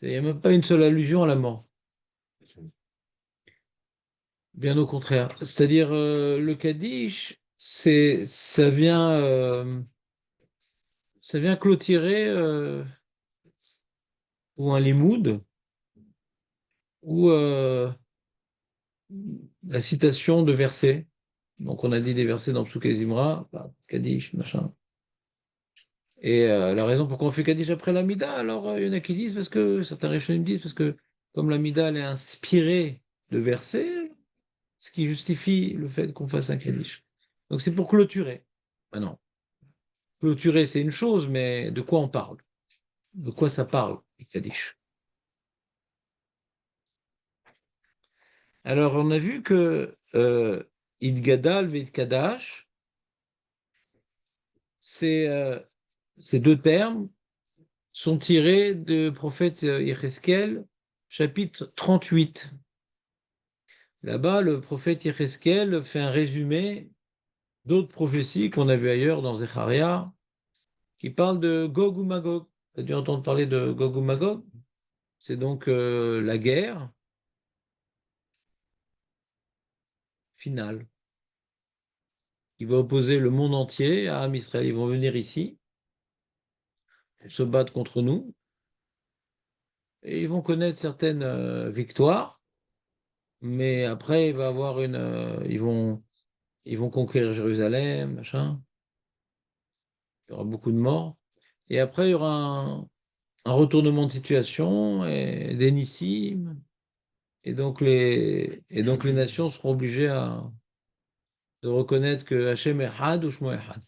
Il n'y a même pas une seule allusion à la mort. Bien au contraire. C'est-à-dire, le Kaddish, ça vient clôturer ou un limoud, ou la citation de versets. Donc, on a dit des versets dans Psukei Zimra, bah, Kaddish, machin. Et la raison pourquoi on fait Kaddish après l'Amida, alors il y en a qui disent, parce que certains Rishonim disent, parce que comme l'Amida, elle est inspirée de versets, ce qui justifie le fait qu'on fasse un Kaddish. Donc, c'est pour clôturer. Maintenant, clôturer, c'est une chose, mais de quoi on parle? De quoi ça parle, les Kaddish? Alors, on a vu que Idgadal Kadash, ces deux termes sont tirés du prophète Yecheskel, chapitre 38. Là-bas, le prophète Yecheskel fait un résumé d'autres prophéties qu'on a vues ailleurs dans Zecharia, qui parlent de Gog ou Magog. Tu as dû entendre parler de Gog ou Magog? C'est donc la guerre finale qui va opposer le monde entier à Am Israël. Ils vont venir ici, se battre contre nous, et ils vont connaître certaines victoires, mais après, il va y avoir ils vont conquérir Jérusalem, machin. Il y aura beaucoup de morts. Et après, il y aura un retournement de situation et des nissim. Et donc les nations seront obligées de reconnaître que Hachem est Had ou Shmo Echad.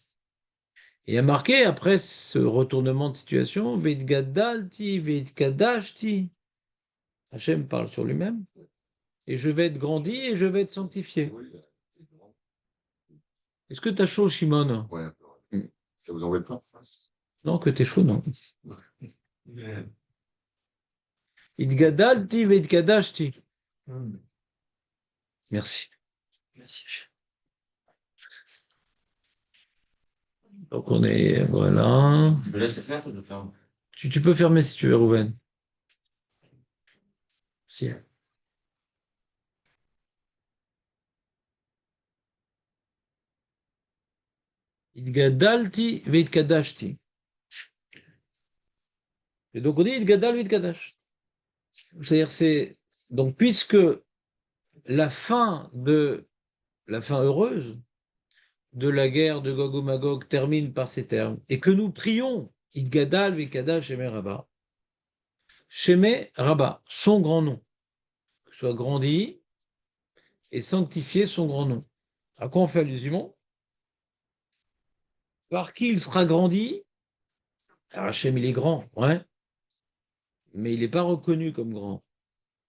Et il y a marqué, après ce retournement de situation, Veitgadalti, Veitkadashti. Hachem parle sur lui-même. Et je vais être grandi et je vais être sanctifié. Est-ce que tu as chaud, Shimon? Ouais, Hmm. ça vous embête pas? Non, que t'es chaud, non. Itgadalti, Veitkadashti. Merci. Merci. Donc on est, voilà. Je me laisse faire, ça je ferme. Tu peux fermer si tu veux, Rouven. Si. Itgadalti, Veitkadashti. Et donc on dit Itgadal, Veitkadash. C'est-à-dire, donc puisque la la fin heureuse de la guerre de Gog et Magog termine par ces termes, et que nous prions Itgadal, Veitkadash, Shemé Rabba. Shemé Rabba, son grand nom, que soit grandi et sanctifié son grand nom. À quoi on fait allusion? Par qui il sera grandi? Alors Hachem, il est grand, ouais, mais il n'est pas reconnu comme grand.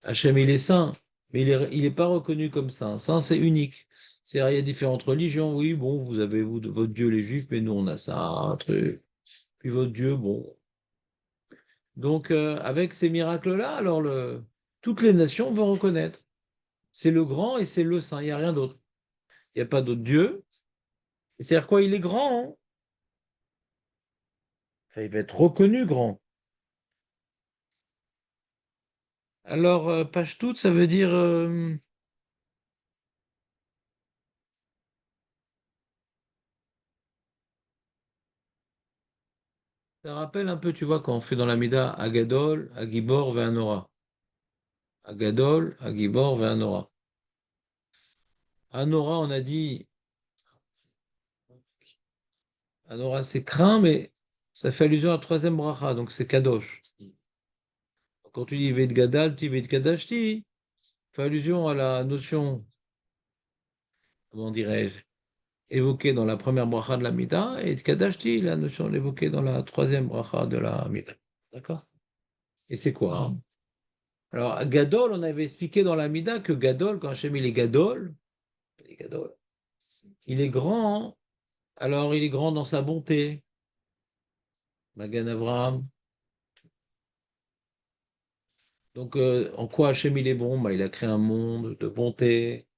Hachem, il est saint, mais il est pas reconnu comme saint. Saint, c'est unique. C'est-à-dire, il y a différentes religions. Oui, bon, vous avez votre Dieu, les Juifs, mais nous, on a ça, un truc. Puis votre Dieu, bon. Donc, avec ces miracles-là, alors toutes les nations vont reconnaître. C'est le grand et c'est le saint. Il n'y a rien d'autre. Il n'y a pas d'autre Dieu. C'est-à-dire quoi? Il est grand, hein. Enfin, il va être reconnu grand. Alors, Pashtout, ça veut dire ça rappelle un peu, tu vois, quand on fait dans la Mida Agadol, Agibor, Ve'anora. Agadol, Agibor, Ve'anora. Anora, on a dit, Anora, c'est craint, mais ça fait allusion à la troisième bracha, donc c'est Kadosh. Quand tu dis Veit Gadalti, Veit Kadashti, fait allusion à la notion, comment dirais-je, évoquée dans la première bracha de la Mida, et Kadashti, la notion évoquée dans la troisième bracha de la Mida. D'accord? Et c'est quoi, hein? Alors, Gadol, on avait expliqué dans la Mida que Gadol, quand Hachem il est Gadol, il est grand, hein. Alors il est grand dans sa bonté, Magan Avraham. Donc en quoi Hachem il est bon? Bah, il a créé un monde de bonté,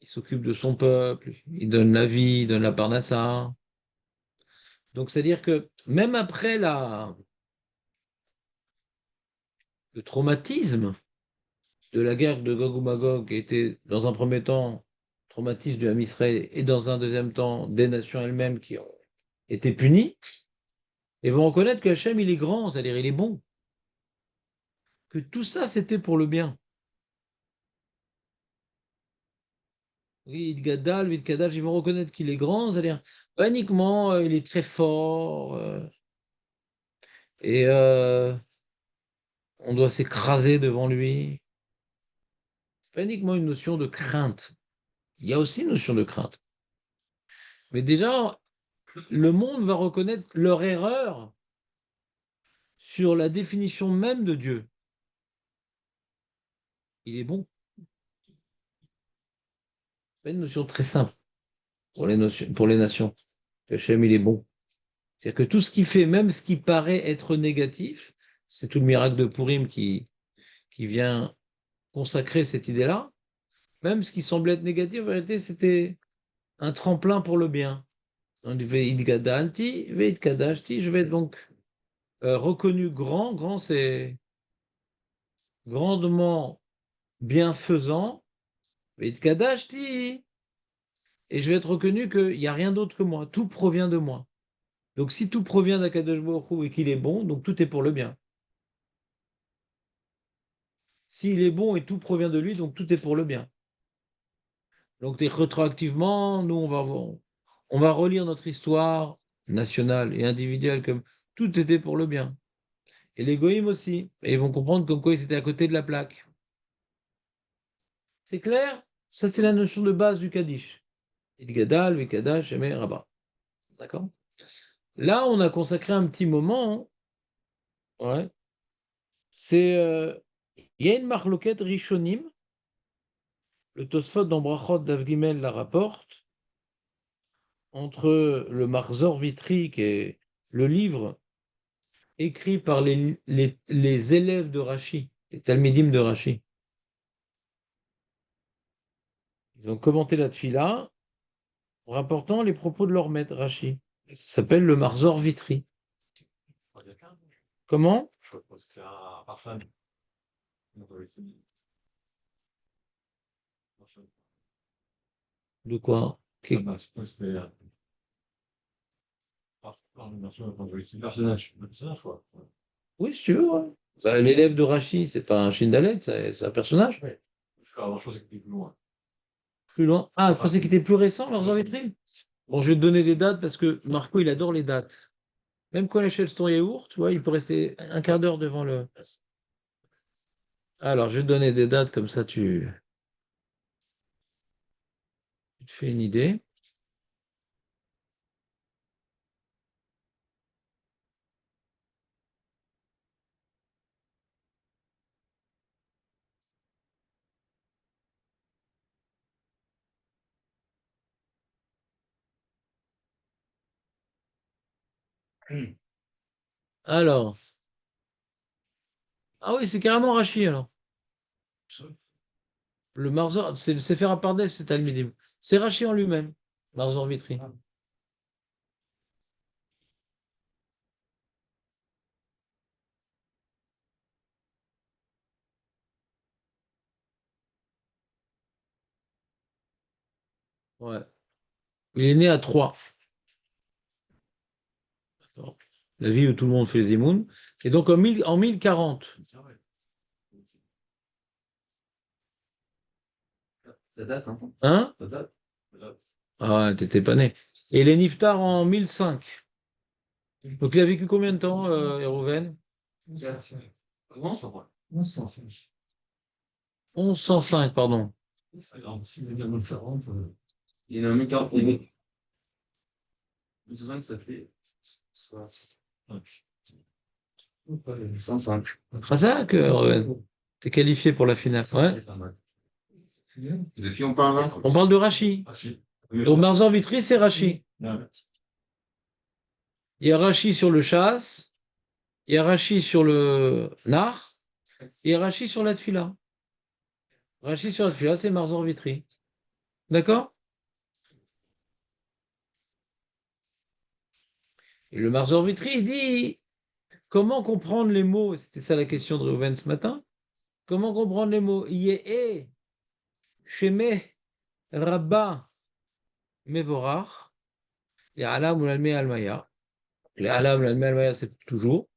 il s'occupe de son peuple, il donne la vie, il donne la parnassa. Donc c'est-à-dire que même après le traumatisme de la guerre de Gog ou Magog était, dans un premier temps, traumatisme du Ham Israël et dans un deuxième temps, des nations elles-mêmes qui ont été punies, et vont reconnaître que Hachem, il est grand, c'est-à-dire il est bon, que tout ça, c'était pour le bien. Oui, Idgadal, Idgadal, ils vont reconnaître qu'il est grand, c'est-à-dire, pas uniquement, il est très fort, et on doit s'écraser devant lui. C'est pas uniquement une notion de crainte. Il y a aussi une notion de crainte. Mais déjà, le monde va reconnaître leur erreur sur la définition même de Dieu. Il est bon. C'est une notion très simple pour les nations. Hachem, il est bon. C'est-à-dire que tout ce qu'il fait, même ce qui paraît être négatif, c'est tout le miracle de Purim qui vient consacrer cette idée-là. Même ce qui semblait être négatif, en vérité, c'était un tremplin pour le bien. On dit Veidgadalti, Veidkadashti, je vais être donc reconnu grand. Grand, c'est grandement bienfaisant. Veidkadashti. Et je vais être reconnu qu'il n'y a rien d'autre que moi. Tout provient de moi. Donc si tout provient d'Akadosh Baruch Hu et qu'il est bon, donc tout est pour le bien. S'il est bon et tout provient de lui, donc tout est pour le bien. Donc rétroactivement, nous, on va relire notre histoire nationale et individuelle comme tout était pour le bien. Et les goïms aussi. Et ils vont comprendre comme quoi ils étaient à côté de la plaque. C'est clair? Ça, c'est la notion de base du Kaddish. Idgadal, Vikadash, Emer, Rabbah. D'accord? Là, on a consacré un petit moment. Ouais. C'est, il y a une marloquette Rishonim. Le Tosfot dans Brachot d'Avgimel la rapporte entre le Marzor Vitri, qui est le livre écrit par les élèves de Rashi, les Talmidim de Rashi. Ils ont commenté la Tfila en rapportant les propos de leur maître Rashi. Ça s'appelle le Marzor Vitri. Comment? De quoi? Oui, si tu veux. Ouais. Bah, l'élève de Rashi, c'est pas un Shindalet, c'est un personnage. Plus loin. Ah, je pensais qu'il était plus récent, Marzor Vitri. Bon, je vais te donner des dates parce que Marco, il adore les dates. Même quand il achète son yaourt, tu vois, il peut rester un quart d'heure devant le. Alors, je vais te donner des dates comme ça, tu te fais une idée. Alors, ah oui, c'est carrément Rachi alors. Le Marzor, c'est le Sefer Apardès, c'est Talmidim. C'est Rachi en lui-même, Marzor Vitri. Ouais. Il est né à Troyes, la ville où tout le monde fait les imouns. Et donc en 1040. Ça date, hein? Hein? Ça date. Ça date. Ah, t'étais pas né. Et il est Niftar en 1005. Donc il a vécu combien de temps, Hérouven? Comment ça va? 1105, pardon. Alors, si vous avez 40, il y en a un 40. Il est 5, ça fait 65. 105. Ah, ça que Hérouven. T'es qualifié pour la finale. Ouais. C'est pas mal. De qui on parle là? On parle de Rachi. Rachid. Donc Marzor Vitri, c'est Rachi. Ouais. Il y a Rachi sur le Chasse, il y a Rachi sur le Nar, et il y a Rachi sur la Tfila. Rachi sur la Tfila, c'est Marzor Vitri. D'accord? Et le Marzor Vitri, il dit comment comprendre les mots? C'était ça la question de Reuven ce matin. Comment comprendre les mots? Ye'e, Sheme, Rabba, Mevorach, les Alam ou l'Alme Almaya. Les Alam ou l'Alme Almaya, c'est toujours.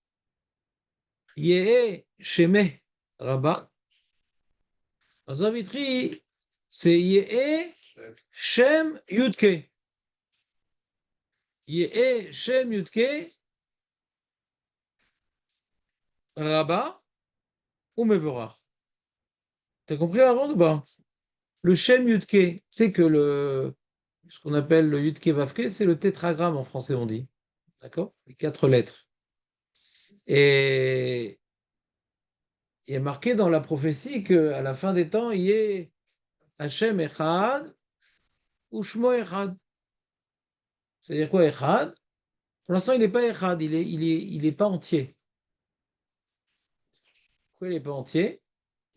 Ye'e, Sheme, Rabba. En Zavitri, c'est Ye'e, Shem, Yudke. Ye'e, Shem, Yudke, Rabba ou Mevorach. T'as compris avant ou pas? Le Shem Yudke, c'est que ce qu'on appelle le Yudke Vavke, c'est le tétragramme en français, on dit. D'accord? Les 4 lettres. Et il est marqué dans la prophétie qu'à la fin des temps, il y ait Hachem Echad ou Shmo Echad. C'est-à-dire quoi, Echad? Pour l'instant, il n'est pas Echad, il est pas entier. Pourquoi il n'est pas entier?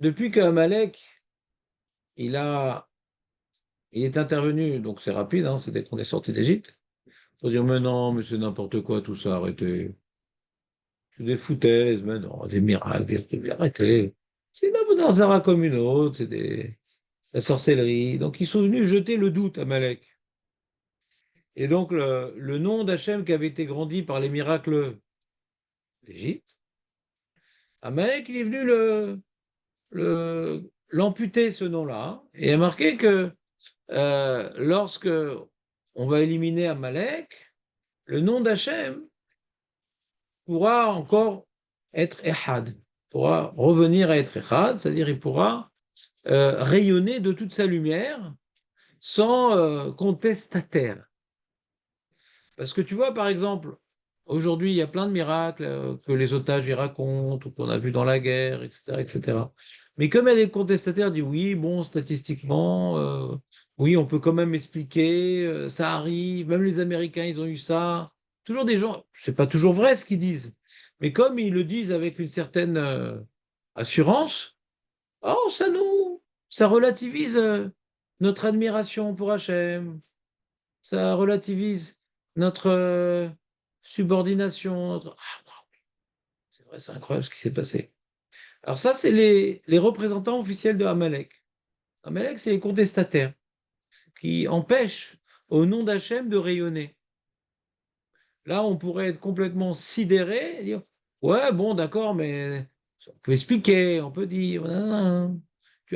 Depuis qu'Amalek, il a, il est intervenu, donc c'est rapide, hein, c'est dès qu'on est sorti d'Égypte, pour dire, mais non, mais c'est n'importe quoi tout ça, arrêtez. C'est des foutaises, mais non, des miracles, arrêtez. C'est une Aboudin comme une autre, la sorcellerie. Donc ils sont venus jeter le doute à Malek. Et donc le nom d'Hachem qui avait été grandi par les miracles d'Égypte, à Malek, il est venu l'amputer ce nom-là. Et il a marqué que lorsque on va éliminer Amalek, le nom d'Hachem pourra encore être Ehad, pourra revenir à être Ehad, c'est-à-dire il pourra rayonner de toute sa lumière sans contestataire. Parce que tu vois, par exemple, aujourd'hui, il y a plein de miracles que les otages y racontent, ou qu'on a vu dans la guerre, etc., etc. Mais comme elle est contestataire, dit oui, bon, statistiquement, oui, on peut quand même expliquer, ça arrive, même les Américains, ils ont eu ça. Toujours des gens, c'est pas toujours vrai ce qu'ils disent, mais comme ils le disent avec une certaine assurance, oh, ça relativise notre admiration pour Hachem, ça relativise notre subordination. Ah, wow, c'est vrai, c'est incroyable ce qui s'est passé. Alors ça, c'est les représentants officiels de Amalek. Amalek, c'est les contestataires qui empêchent au nom d'Hachem de rayonner. Là, on pourrait être complètement sidéré et dire, ouais, bon, d'accord, mais on peut expliquer, on peut dire. Nan.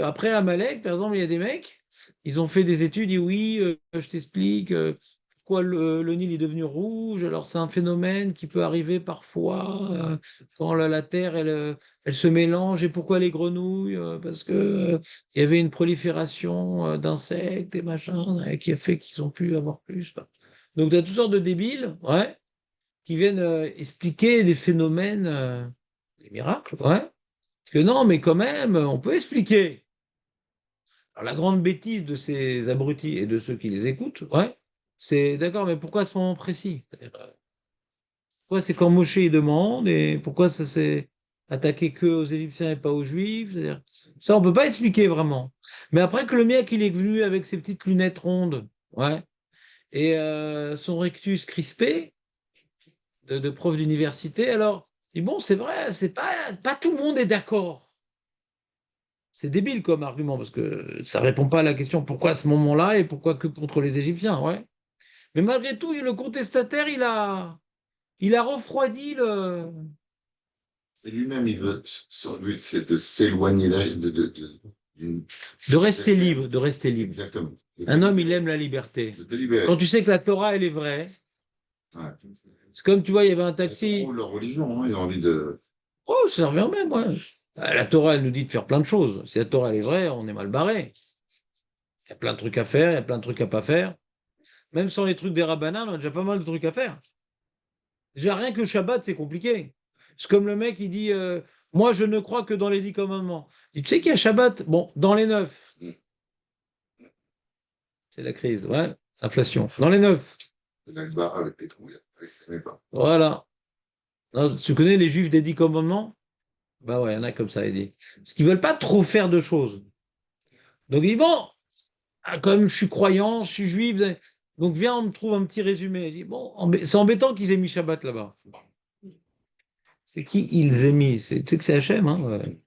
Après Amalek, par exemple, il y a des mecs, ils ont fait des études, et oui, je t'explique pourquoi le Nil est devenu rouge. Alors, c'est un phénomène qui peut arriver parfois quand la terre, elle se mélange. Et pourquoi les grenouilles? Parce que il y avait une prolifération d'insectes et machin qui a fait qu'ils ont pu avoir plus. Donc, tu as toutes sortes de débiles, ouais, qui viennent expliquer des phénomènes, des miracles, ouais. Parce que non, mais quand même, on peut expliquer. Alors, la grande bêtise de ces abrutis et de ceux qui les écoutent, ouais, c'est d'accord, mais pourquoi à ce moment précis? Pourquoi c'est quand Moshe il demande et pourquoi ça s'est attaqué que aux Égyptiens et pas aux Juifs? C'est-à-dire, ça, on peut pas expliquer vraiment. Mais après que le mec, il est venu avec ses petites lunettes rondes, ouais, et son rectus crispé, de prof d'université. Alors, et bon, c'est vrai, c'est pas tout le monde est d'accord. C'est débile comme argument parce que ça répond pas à la question pourquoi à ce moment-là et pourquoi que contre les Égyptiens, ouais. Mais malgré tout, le contestataire, il a refroidi le. Et lui-même, son but, c'est de s'éloigner d'une. De rester libre, de rester libre. Exactement. Un homme, il aime la liberté. De délibérer. Quand tu sais que la Torah, elle est vraie, Ouais. c'est comme tu vois, il y avait un Ils taxi. ont leur religion, hein, ils ont envie de. Oh, ça revient même, ouais. La Torah, elle nous dit de faire plein de choses. Si la Torah, elle est vraie, on est mal barré. Il y a plein de trucs à faire, il y a plein de trucs à pas faire. Même sans les trucs des rabbinats, on a déjà pas mal de trucs à faire. Déjà, rien que Shabbat, c'est compliqué. C'est comme le mec, il dit moi, je ne crois que dans les 10 commandements. Il dit tu sais qu'il y a Shabbat? Bon, dans les 9. C'est la crise, ouais, inflation. Dans les 9. L'Akbar avec les trous, je ne connais pas. Voilà. Non, tu connais les juifs des 10 commandements? Bah ouais, il y en a comme ça, il dit. Parce qu'ils veulent pas trop faire de choses. Donc il dit bon, comme je suis croyant, je suis juif, donc viens, on me trouve un petit résumé. Il dit bon, c'est embêtant qu'ils aient mis Shabbat là-bas. C'est qui ils émis? Tu sais que c'est Hachem, hein? Ouais.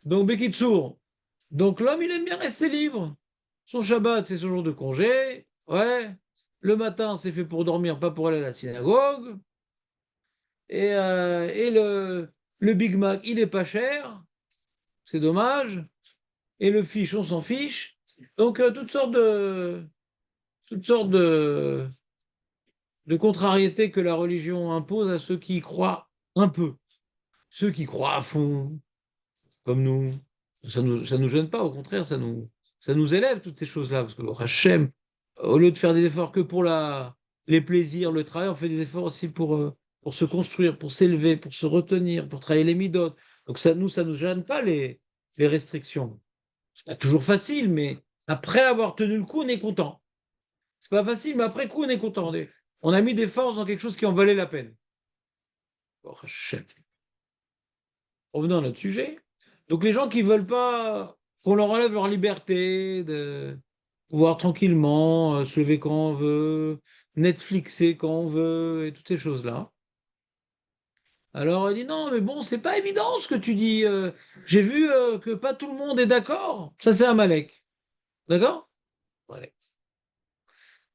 Donc, Bekitsour. Donc, l'homme, il aime bien rester libre. Son Shabbat, c'est son jour de congé. Ouais. Le matin, c'est fait pour dormir, pas pour aller à la synagogue. Et le Big Mac, il est pas cher. C'est dommage. Et le fiche, on s'en fiche. Donc, toutes sortes de contrariétés que la religion impose à ceux qui y croient un peu. Ceux qui croient à fond, comme nous, ça nous gêne pas, au contraire, ça nous élève toutes ces choses-là, parce que le Hachem, au lieu de faire des efforts que pour les plaisirs, le travail, on fait des efforts aussi pour se construire, pour s'élever, pour se retenir, pour travailler les midotes. Donc ça nous gêne pas les restrictions. C'est pas toujours facile, mais après avoir tenu le coup, on est content. C'est pas facile, mais après coup, on est content. On a mis des forces dans quelque chose qui en valait la peine. Oh, Hachem. Revenons à notre sujet. Donc les gens qui veulent pas qu'on leur enlève leur liberté de pouvoir tranquillement se lever quand on veut, Netflixer quand on veut, et toutes ces choses-là. Alors il dit non, mais bon, c'est pas évident ce que tu dis. J'ai vu que pas tout le monde est d'accord. Ça, c'est Amalek. D'accord? Ouais.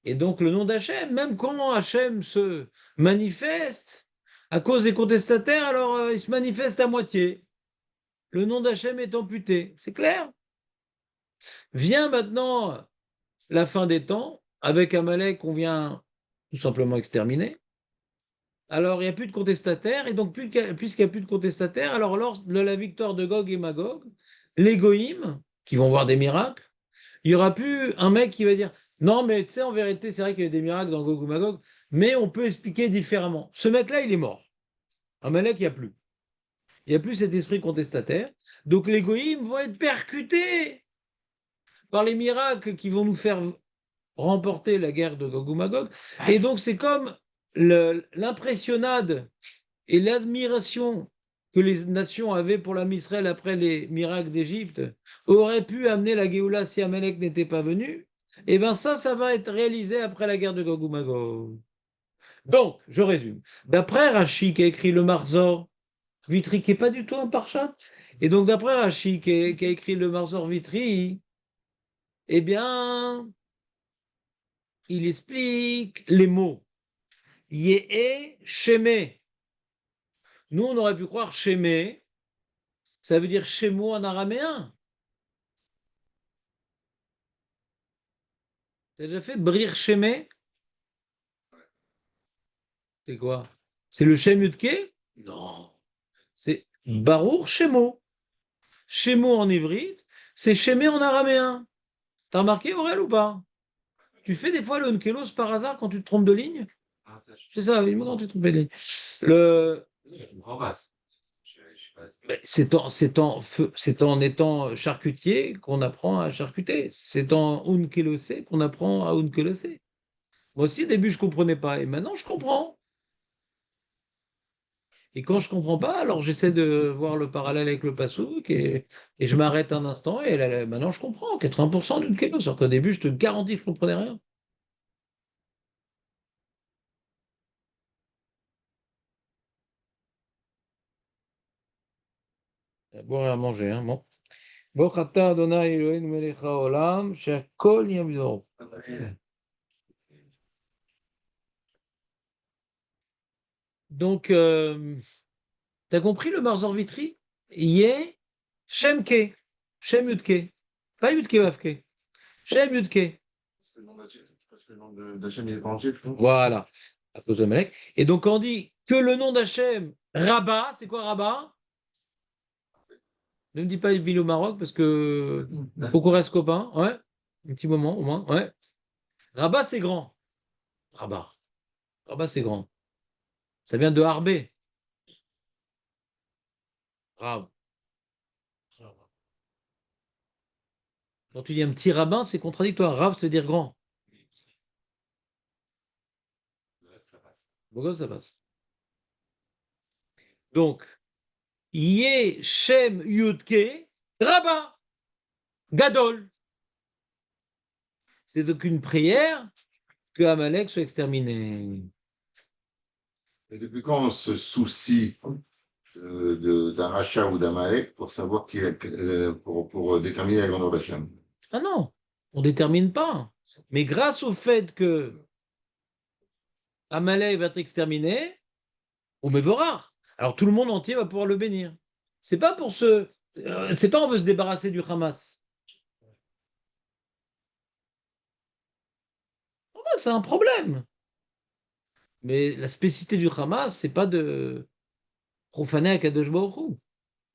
Et donc le nom d'Hachem, même quand Hachem se manifeste, à cause des contestataires, alors il se manifeste à moitié. Le nom d'Hachem est amputé. C'est clair? Vient maintenant la fin des temps, avec Amalek qu'on vient tout simplement exterminer. Alors il n'y a plus de contestataires, et donc puisqu'il n'y a plus de contestataires, alors lors de la victoire de Gog et Magog, les goïms, qui vont voir des miracles, il n'y aura plus un mec qui va dire non, mais tu sais, en vérité, c'est vrai qu'il y a des miracles dans Gog ou Magog, mais on peut expliquer différemment. Ce mec-là, il est mort. Amalek, il n'y a plus. Il n'y a plus cet esprit contestataire. Donc les goïms vont être percutés par les miracles qui vont nous faire remporter la guerre de Gog ou Magog. Et donc c'est comme l'impressionnade et l'admiration que les nations avaient pour l'âme Israël après les miracles d'Égypte auraient pu amener la Géoula si Amalek n'était pas venu. Et bien ça va être réalisé après la guerre de Gog ou Magog. Donc, je résume. D'après Rashi qui a écrit le Marzor, Vitri qui n'est pas du tout un parchat, et donc d'après Rashi qui a écrit le Marzor Vitri, eh bien, il explique les mots. Yéé, Shemé. Nous, on aurait pu croire Shemé, ça veut dire Shemo en araméen. T'as déjà fait Brir Shemé? C'est quoi? C'est le Shem Yudke? Non. C'est Baruch Shemo. Shemo en ivrite, c'est Shemé en araméen. T'as remarqué, Aurel, ou pas? Tu fais des fois le Nkelos par hasard quand tu te trompes de ligne? Ah, ça, je C'est ça, dis-moi quand tu te trompes de ligne. Le, comprends pas. Je sais pas. Ben, c'est en étant charcutier qu'on apprend à charcuter. C'est en unkelosé qu'on apprend à unkelosé. Moi aussi, au début, je ne comprenais pas. Et maintenant, je comprends. Et quand je ne comprends pas, alors j'essaie de voir le parallèle avec le passouk et je m'arrête un instant. Et là, maintenant, je comprends. 80% d'unkelos. Alors qu'au début, je te garantis que je ne comprenais rien. À boire et à manger. Hein, bon. Baruch atah Adonai Eloheinu melech haolam, שהכל נהיה בדברו. Donc, t'as compris le Marzor Vitry? Yé, Shemke, Shem Yudke, pas Yudke Vavke, Shem Yudke. Parce que le nom d'Hachem, il est pas entier, je trouve. Voilà, à cause de Malek. Et donc, quand on dit que le nom d'Hachem, Rabat, c'est quoi Rabat? Ne me dis pas ville au Maroc parce que faut qu'on reste copains, ouais, un petit moment au moins, ouais. Rabat, c'est grand. Rabat, Rabat, c'est grand. Ça vient de Harbé. Rab. Quand tu dis un petit rabbin, c'est contradictoire. Rav, c'est dire grand. Pourquoi ça passe? Donc, Yé Shem Yudke, Rabbin, Gadol. C'est donc une prière que Amalek soit exterminé. Et depuis quand on se soucie d'un rachat ou d'un Malek pour savoir pour déterminer la grandeur d'Hachem? Ah non, on ne détermine pas. Mais grâce au fait que Amalek va être exterminé, au Mévorach, alors tout le monde entier va pouvoir le bénir. C'est pas pour se. C'est pas on veut se débarrasser du Hamas. Ah bah, c'est un problème. Mais la spécificité du Hamas, c'est pas de profaner Akadosh Baruch Hu.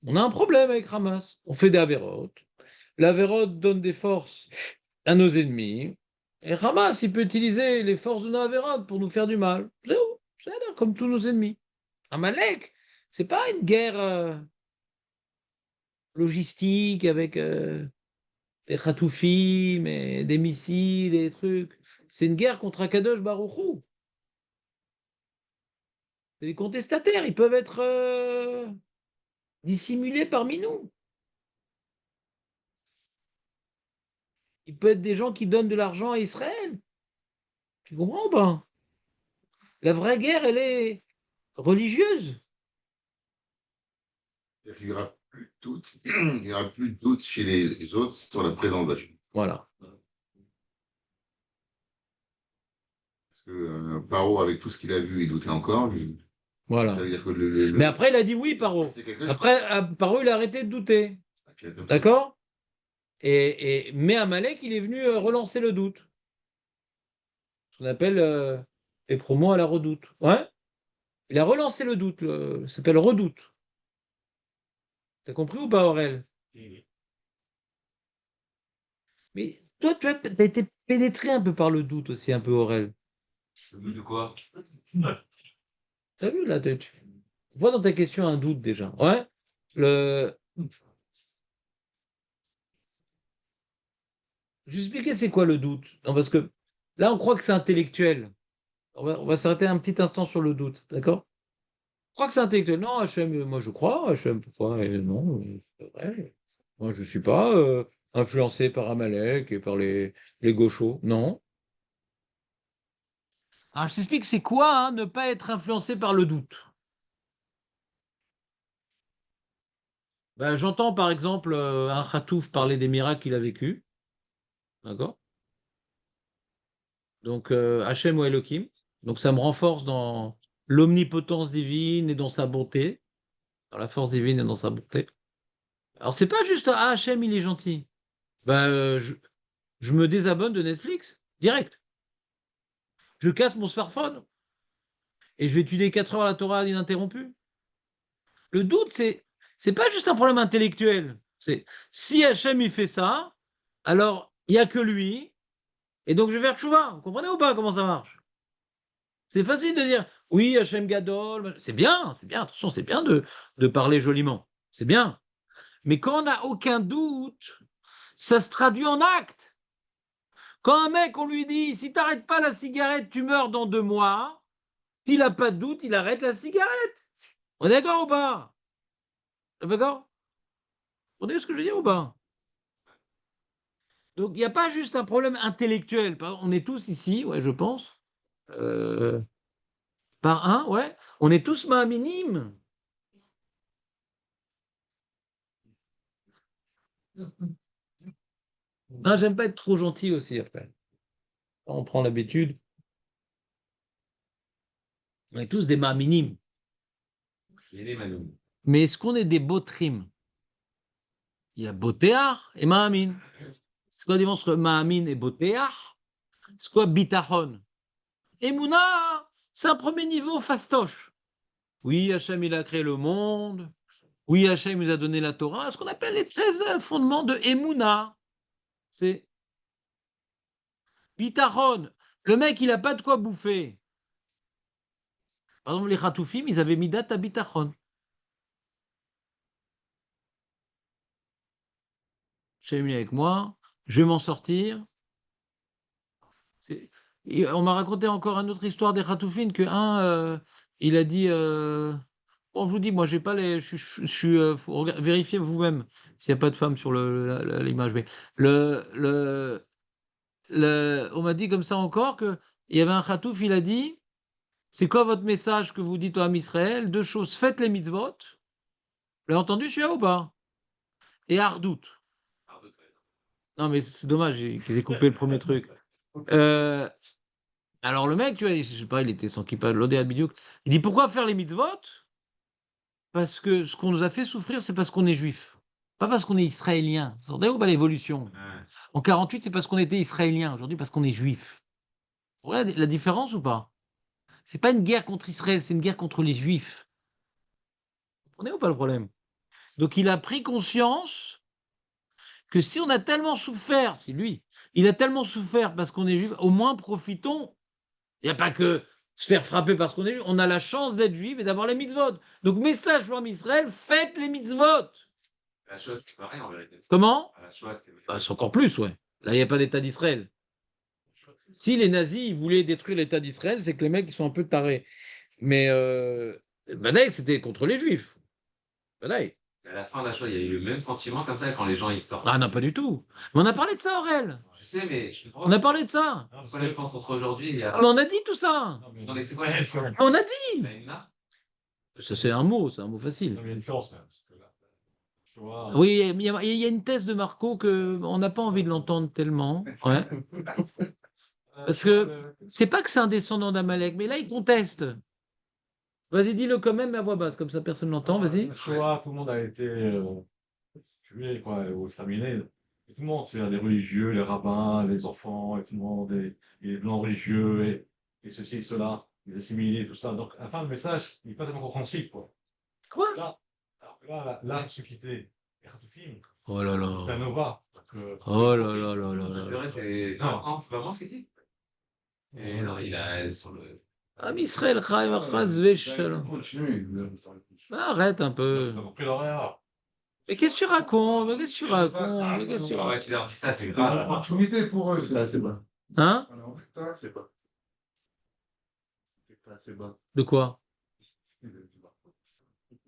On a un problème avec Hamas. On fait des avérotes. L'avérote donne des forces à nos ennemis. Et Hamas, il peut utiliser les forces de nos avérotes pour nous faire du mal. C'est comme tous nos ennemis. Amalek, c'est pas une guerre logistique avec des khatoufim et des missiles et des trucs. C'est une guerre contre Akadosh Baruch Hu. C'est des contestataires, ils peuvent être dissimulés parmi nous. Il peut être des gens qui donnent de l'argent à Israël. Tu comprends ou pas? La vraie guerre, elle est religieuse. C'est-à-dire qu'il y aura plus de doute, il y aura plus de doute chez les autres sur la présence d'Hachem. Voilà. Parce que Paro, avec tout ce qu'il a vu, il doutait encore. Ça Voilà. veut dire que Mais après, il a dit oui, Paro. c'est quelque chose. Après, Paro, il a arrêté de douter. D'accord? Mais Amalek, il est venu relancer le doute. Ce qu'on appelle les promos à la redoute. Ouais? Il a relancé le doute. Ça s'appelle redoute. T'as compris ou pas, Aurel? Mais toi, tu as été pénétré un peu par le doute aussi, un peu, Aurel. Le but de quoi? T'as vu, là, tu vois dans ta question un doute déjà. Ouais? Le... Je vais expliquer c'est quoi le doute. Non, parce que là, on croit que c'est intellectuel. On va s'arrêter un petit instant sur le doute, d'accord? On croit que c'est intellectuel. Non, HM, moi je crois, HM, pourquoi? Non, c'est vrai. Moi, je ne suis pas influencé par Amalek et par les gauchos. Non. Alors, je t'explique c'est quoi ne pas être influencé par le doute. Ben, j'entends par exemple un Khatouf parler des miracles qu'il a vécu. D'accord? Donc, Hachem ou Elohim. Donc, ça me renforce dans l'omnipotence divine et dans sa bonté, dans la force divine et dans sa bonté. Alors, c'est pas juste ah, Hachem, il est gentil. Ben, je me désabonne de Netflix, direct. Je casse mon smartphone et je vais étudier 4 heures la Torah ininterrompue. Le doute, c'est pas juste un problème intellectuel. C'est si Hachem il fait ça, alors il n'y a que lui, et donc je vais faire tchouva. Vous comprenez ou pas comment ça marche? C'est facile de dire oui, Hachem Gadol, c'est bien, attention, c'est bien de parler joliment. C'est bien. Mais quand on n'a aucun doute, ça se traduit en acte. Quand un mec, on lui dit si t'arrêtes pas la cigarette, tu meurs dans 2 mois, s'il n'a pas de doute, il arrête la cigarette. On est d'accord ou pas? D'accord? Vous comprenez ce que je veux dire ou pas? Donc, il n'y a pas juste un problème intellectuel. On est tous ici, ouais, je pense, euh, par un, ouais, on est tous minimes. Non, j'aime pas être trop gentil aussi, après. On prend l'habitude. On est tous des minimes. Il y a les Manoum. Mais est-ce qu'on est des botrim? Il y a botéar et mahamin. C'est quoi la différence entre mahamin et botéar? C'est quoi bitachon? Et Mouna, c'est un premier niveau fastoche. Oui, Hachem, il a créé le monde. Oui, Hachem nous a donné la Torah, ce qu'on appelle les 13 fondements de Emouna. C'est Bitachon. Le mec, il n'a pas de quoi bouffer. Par exemple, les Khatoufim, ils avaient mis date à Bitachon. J'ai mis avec moi, je vais m'en sortir. On m'a raconté encore une autre histoire des Khatoufim que il a dit. Bon, je vous dis, moi, j'ai pas les. Faut vérifier vous-même s'il n'y a pas de femme sur l'image. Mais on m'a dit comme ça encore que il y avait un Khatouf, il a dit C'est quoi votre message que vous dites au Ham Israël? Deux choses, faites les mitzvot. Vous l'avez entendu celui-là ou pas? Et Ardout. Non, mais c'est dommage qu'ils aient coupé le premier truc. Alors le mec, tu vois, je sais pas, il était sans kippa, l'odé Bidiouk. Il dit pourquoi faire les mitzvot? Parce que ce qu'on nous a fait souffrir, c'est parce qu'on est juif. Pas parce qu'on est israélien. Vous entendez ou pas l'évolution? En 48, c'est parce qu'on était israélien. Aujourd'hui, parce qu'on est juif. Vous voyez la différence ou pas? C'est pas une guerre contre Israël, c'est une guerre contre les juifs. Vous comprenez ou pas le problème? Donc il a pris conscience que si on a tellement souffert, si lui, il a tellement souffert parce qu'on est juif, au moins profitons. Il n'y a pas que se faire frapper parce qu'on est juif. On a la chance d'être juif et d'avoir les mitzvot. Donc message pour Israël, faites les mitzvot. La chose, c'est pareil en vérité. Comment? La chose, c'était. Bah, c'est encore plus, ouais. Là, il n'y a pas d'État d'Israël. Si les nazis ils voulaient détruire l'État d'Israël, c'est que les mecs ils sont un peu tarés. Mais Badaï, c'était contre les juifs. Badaï. À la fin de la chose, il y a eu le même sentiment comme ça quand les gens ils sortent. Ah non, pas du tout. Mais on a parlé de ça, Aurel. Je sais, mais je comprends On a parlé de ça. pas. C'est quoi la différence entre aujourd'hui et Mais on a dit tout ça. Non, mais c'est quoi la différence? On a dit. La Hymna. Ça, c'est un mot facile. Il y a une différence quand même. Parce que là, tu vois, Oui, il y a une thèse de Marco que on n'a pas envie de l'entendre tellement. Ouais. Parce que c'est pas que c'est un descendant d'Amalek, mais là, il conteste. Vas-y, dis-le quand même, mais à voix basse, comme ça personne n'entend. Vas-y. le Shoah, tout le monde a été tué, quoi, ou exterminé. Et tout le monde, c'est les religieux, les rabbins, les enfants, et tout le monde, et les blancs religieux, et ceci et cela, les assimilés, tout ça. Donc, à la fin, le message, il n'est pas tellement compréhensible, quoi. Quoi? Là, alors que là, ceux qui étaient les Khatoufim, Oh là c'était un là. Nova. Oh là là là là C'est là. vrai, c'est. Non, c'est pas moi ce qu'il dit. Et non, il a sur le. Am Israël, Chaim, Achaz, Veshalom. Continue. Arrête un peu. Ils ont compris l'horaire. Mais qu'est-ce que tu racontes? Mais qu'est-ce que tu racontes? Mais qu'est-ce que tu Ah ouais, racontes? tu leur dis ça, c'est C'est une grave. opportunité pour eux. Là, c'est bon. Hein? Alors, c'est pas. C'est pas assez bas. De quoi?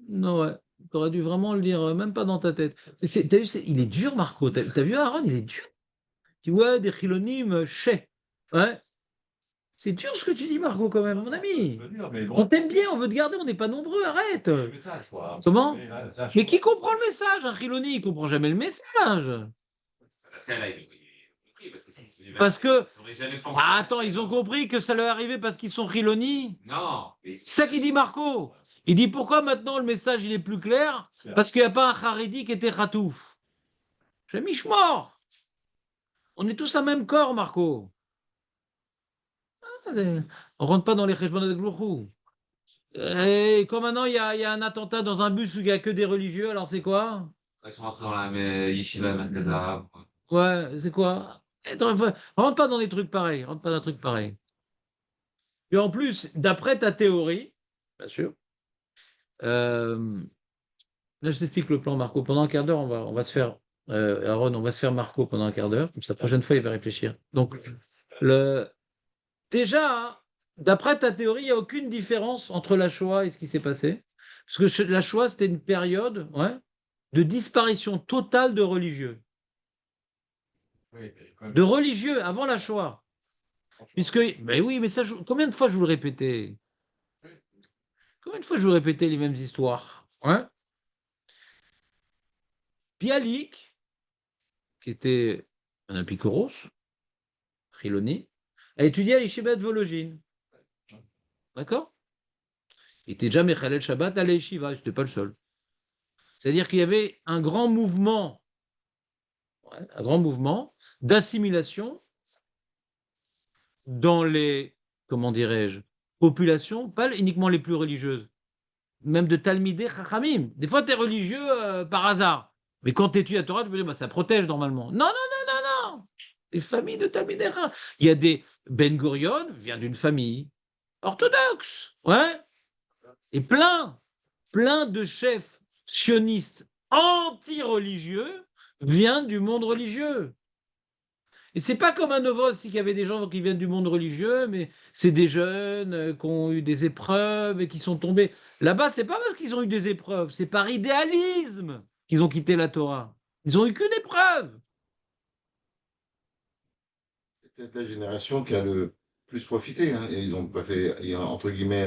Non, ouais. T'aurais dû vraiment le dire, même pas dans ta tête. T'as vu, il est dur, Marco. T'as vu Aaron, il est dur. Tu vois, des chilonymes, chais. Ouais. C'est dur ce que tu dis, Marco, quand même, mon ami. On t'aime bien, on veut te garder, on n'est pas nombreux, arrête. Le message, quoi. Comment? La Mais qui comprend le message? Un chiloni, il comprend jamais le message. Après, là, il a compris parce que Parce que. ils auraient jamais pensé. Ah, attends, ils ont compris que ça leur est arrivé parce qu'ils sont chiloni? Non. C'est ça qu'il dit Marco. Il dit pourquoi maintenant le message il est plus clair? Parce qu'il n'y a pas un Haredi qui était Khatouf. J'ai mis mort. On est tous un même corps, Marco. On rentre pas dans les Cheshbonot de Glouchou. Et quand maintenant il y a un attentat dans un bus où il n'y a que des religieux, alors c'est quoi? Ils sont rentrés dans la yeshiva, la Gaza. Ouais, c'est quoi? Attends, rentre pas dans des trucs pareils. Rentre pas dans des trucs pareils. Et en plus, d'après ta théorie, bien sûr, euh, là je t'explique le plan Marco. Pendant un quart d'heure, on va se faire, Aaron, on va se faire Marco pendant un quart d'heure. Comme ça, la prochaine fois, il va réfléchir. Donc, déjà, hein, d'après ta théorie, il n'y a aucune différence entre la Shoah et ce qui s'est passé. Parce que la Shoah, c'était une période, ouais, de disparition totale de religieux. Oui, quand même. De religieux avant la Shoah. Puisque, ben oui, mais ça, combien de fois je vous le répétais? Combien de fois je vous répétais les mêmes histoires? Hein? Bialik, qui était un apikoros, Chiloni, a étudié à l'Yeshiva de Vologine. D'accord? Il était déjà Mechalel Shabbat à l'Yeshiva, c'était pas le seul. C'est-à-dire qu'il y avait un grand mouvement, ouais, un grand mouvement d'assimilation dans les, comment dirais-je, populations, pas uniquement les plus religieuses, même de Talmidei Chachamim. Des fois, tu es religieux par hasard. Mais quand tu étudies la Torah, tu peux dire, bah, ça protège normalement. Non, non, non, non, non. Les familles de Talmidei Chachamim. Il y a des. Ben Gurion vient d'une famille orthodoxe. Ouais. Et plein de chefs sionistes anti-religieux viennent du monde religieux. Et c'est pas comme à Novos, il y avait des gens qui viennent du monde religieux, mais c'est des jeunes qui ont eu des épreuves et qui sont tombés. Là-bas, c'est pas parce qu'ils ont eu des épreuves, c'est par idéalisme qu'ils ont quitté la Torah. Ils ont eu qu'une épreuve. C'est peut-être la génération qui a le plus profité. Hein. Et ils ont pas fait, entre guillemets,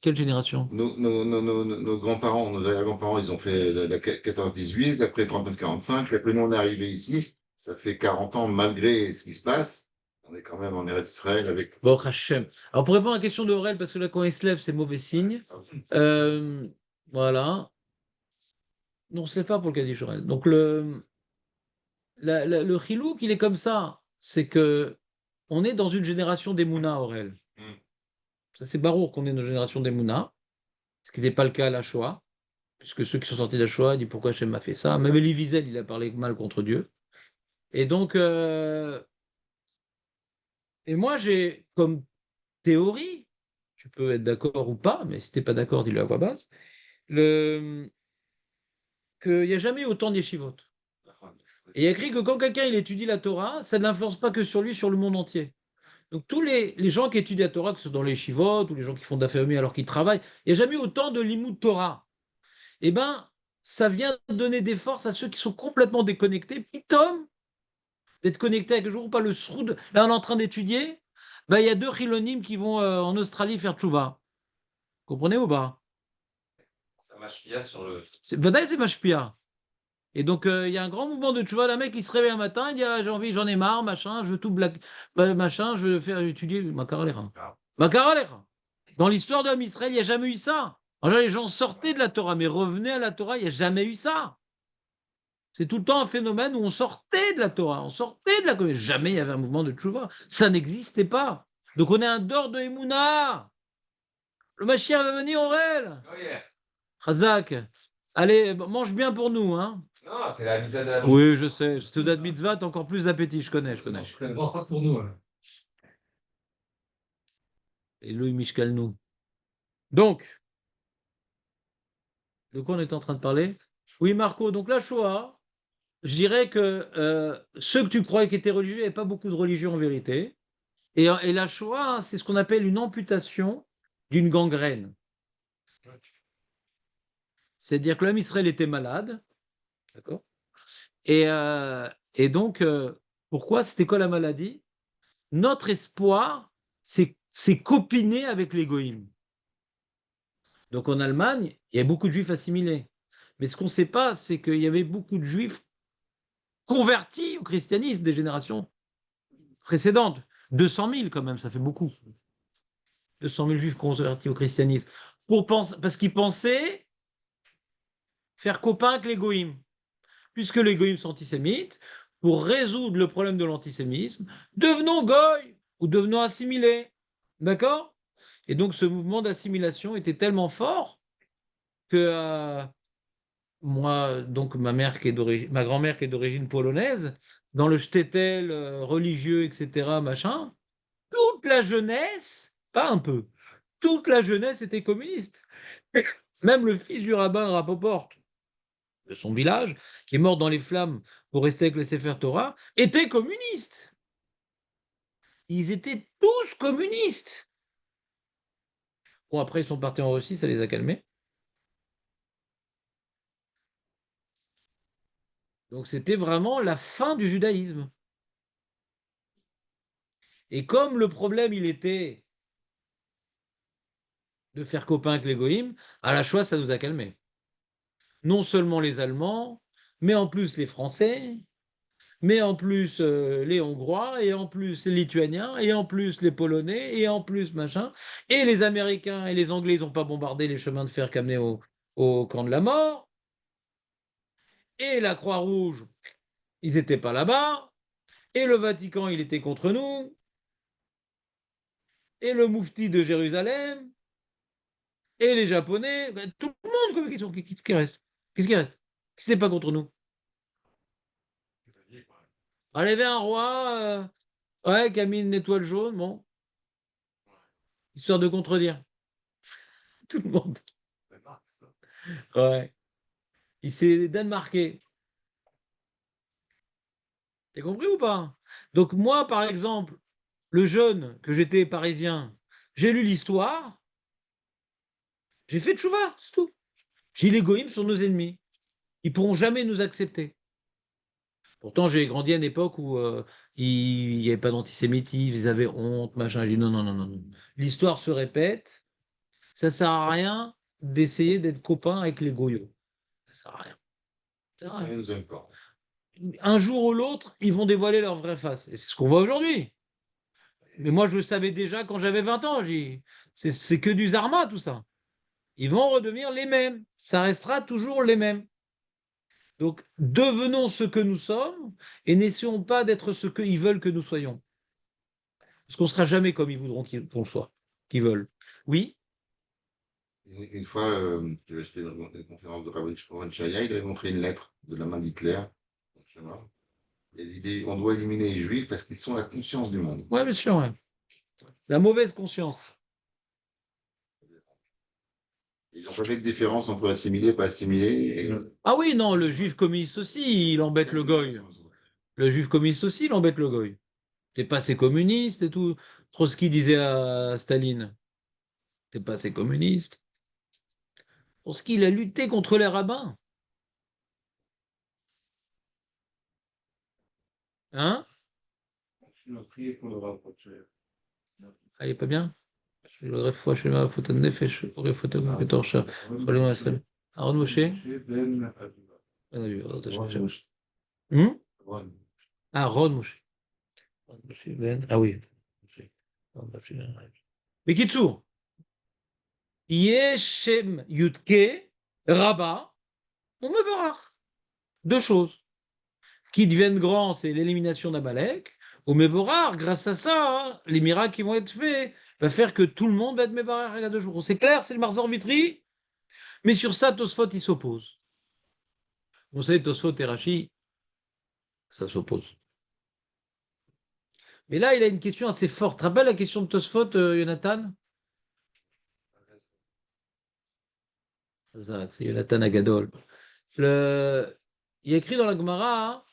Quelle génération? nos grands-parents, nos arrière-grands-parents, ils ont fait la 14-18, après 39-45. Après, nous, on est arrivé ici. Ça fait 40 ans, malgré ce qui se passe. On est quand même en Eretz Israël avec. Bon, Hachem. Alors, pour répondre à la question de Aurel, parce que là, quand il se lève, c'est mauvais signe. Euh, voilà. Non, on ne se lève pas pour le Kaddish Aurel. Donc, le chilouk, il est comme ça. C'est que on est dans une génération d'Emouna, Aurel. Mm. Ça, c'est Barour qu'on est dans une génération d'Emouna, ce qui n'était pas le cas à la Shoah, puisque ceux qui sont sortis de la Shoah disent pourquoi Hachem m'a fait ça. Même Elie Wiesel, il a parlé mal contre Dieu. Et donc, et moi, j'ai comme théorie, tu peux être d'accord ou pas, mais si tu n'es pas d'accord, dis-le à voix basse, qu'il n'y a jamais eu autant d'yeshivot. Et il y a écrit que quand quelqu'un il étudie la Torah, ça ne l'influence pas que sur lui, sur le monde entier. Donc tous les gens qui étudient la Torah, que ce soit dans les shivot ou les gens qui font d'affaires alors qu'ils travaillent, il n'y a jamais eu autant de limud Torah. Eh bien, ça vient donner des forces à ceux qui sont complètement déconnectés. Pitom, d'être connectés avec le jour ou pas le sroud. Là, on est en train d'étudier. Ben, il y a deux chilonim qui vont en Australie faire tchouva. Comprenez ou pas? Ça mâche bien sur le. Vadaï, c'est mashpia. Et donc, il y a un grand mouvement de tchouva. Le mec, il se réveille un matin, il dit ah, j'ai envie, j'en ai marre, machin, je veux tout machin, je veux faire étudier Makaralera. Makaralera. Dans l'histoire de Israël, il n'y a jamais eu ça. En général, les gens sortaient de la Torah, mais revenaient à la Torah, il n'y a jamais eu ça. C'est tout le temps un phénomène où on sortait de la Torah, on sortait de la communauté. Jamais il y avait un mouvement de tchouva. Ça n'existait pas. Donc on est un dehors de Emouna. Le Mashiach va venir en réel. Oh yeah. Chazak. Allez, mange bien pour nous, hein. Non, c'est la mitzvah de la. Oui, je sais. Seudat mitzvah, t'as encore plus d'appétit, je connais. Pour nous. Hein. Et Louis Mishkalnou. Donc, de quoi on est en train de parler? Oui, Marco, donc la Shoah, je dirais que ceux que tu croyais qui étaient religieux, il n'y avait pas beaucoup de religion en vérité. Et la Shoah, c'est ce qu'on appelle une amputation d'une gangrène. C'est-à-dire que l'homme Israël était malade, d'accord? Et donc, pourquoi? C'était quoi la maladie? Notre espoir, c'est copiner avec les goïms. Donc en Allemagne, il y a beaucoup de juifs assimilés. Mais ce qu'on ne sait pas, c'est qu'il y avait beaucoup de juifs convertis au christianisme des générations précédentes. 200 000 quand même, ça fait beaucoup. 200 000 juifs convertis au christianisme. Parce qu'ils pensaient faire copain avec les goïms. Puisque les goïms sont antisémites, pour résoudre le problème de l'antisémisme, devenons goy ou devenons assimilés. D'accord? Et donc ce mouvement d'assimilation était tellement fort que moi, donc ma grand-mère qui est d'origine polonaise, dans le shtetl religieux, etc., machin, toute la jeunesse, pas un peu, toute la jeunesse était communiste. Même le fils du rabbin Rapoport de son village, qui est mort dans les flammes pour rester avec le Sefer Torah, était communiste. Ils étaient tous communistes. Bon, après, ils sont partis en Russie, ça les a calmés. Donc, c'était vraiment la fin du judaïsme. Et comme le problème, il était de faire copain avec les goïms, à la Shoah, ça nous a calmés. Non seulement les Allemands, mais en plus les Français, mais en plus les Hongrois, et en plus les Lituaniens, et en plus les Polonais, et en plus machin. Et les Américains et les Anglais, ils n'ont pas bombardé les chemins de fer qu'amenaient au camp de la mort. Et la Croix-Rouge, ils n'étaient pas là-bas. Et le Vatican, il était contre nous. Et le Moufti de Jérusalem. Et les Japonais. Ben, tout le monde, qu'est-ce qui reste? Qu'est-ce qui reste? Qui n'est pas contre nous? Il y avait un roi qui a mis une étoile jaune, bon, histoire de contredire tout le monde. Ouais. Il s'est danemarké. T'as compris ou pas? Donc moi, par exemple, le jeune que j'étais parisien, j'ai lu l'histoire, j'ai fait tchouva, c'est tout. J'ai dit les goïms sont nos ennemis. Ils pourront jamais nous accepter. Pourtant, j'ai grandi à une époque où il n'y avait pas d'antisémitisme, ils avaient honte, machin. J'ai dit non, non, non, non, non. L'histoire se répète. Ça sert à rien d'essayer d'être copain avec les goyos. Ça sert à rien. Ça sert à Ça rien. ne nous aime pas. Un jour ou l'autre, ils vont dévoiler leur vraie face. Et c'est ce qu'on voit aujourd'hui. Mais moi, je le savais déjà quand j'avais 20 ans. C'est que du Zarma, tout ça. Ils vont redevenir les mêmes. Ça restera toujours les mêmes. Donc, devenons ce que nous sommes et n'essayons pas d'être ce qu'ils veulent que nous soyons. Parce qu'on ne sera jamais comme ils voudront qu'on le soit, qu'ils veulent. Oui, Une fois, j'étais dans une conférence de Rabbi Shimon Shaya, il avait montré une lettre de la main d'Hitler. Tu vois. Il dit on doit éliminer les Juifs parce qu'ils sont la conscience du monde. ouais, bien sûr. Ouais. La mauvaise conscience. Ils n'ont pas fait de différence entre assimiler et pas assimiler. Et... Ah oui, non, le juif communiste aussi, il embête le goy. Le juif communiste aussi, il embête le goy. T'es pas assez communiste et tout. Trotsky disait à Staline, t'es pas assez communiste. Trotsky, il a lutté contre les rabbins. Hein? Ah, il est pas bien? רפואה שלמה, רפואת הנפש, רפואת הגוף בתור שאר. חולים העשרים. אהרון משה? אהרון משה. Ah oui. בקיצור, יש שם יודקה, רבה, ומבורך. Deux choses. Qui deviennent grands, c'est l'élimination d'Amalek. Au Mévorar, grâce à ça, les miracles qui vont être faits, va faire que tout le monde va être Mévorar à 2 jours. C'est clair, c'est le Marzor Vitri. Mais sur ça, Tosfot, il s'oppose. Vous savez, Tosfot et Rashi, ça s'oppose. Mais là, il a une question assez forte. Rappelle la question de Tosfot, Jonathan? C'est Jonathan Agadol. Il y a écrit dans la Gemara hein,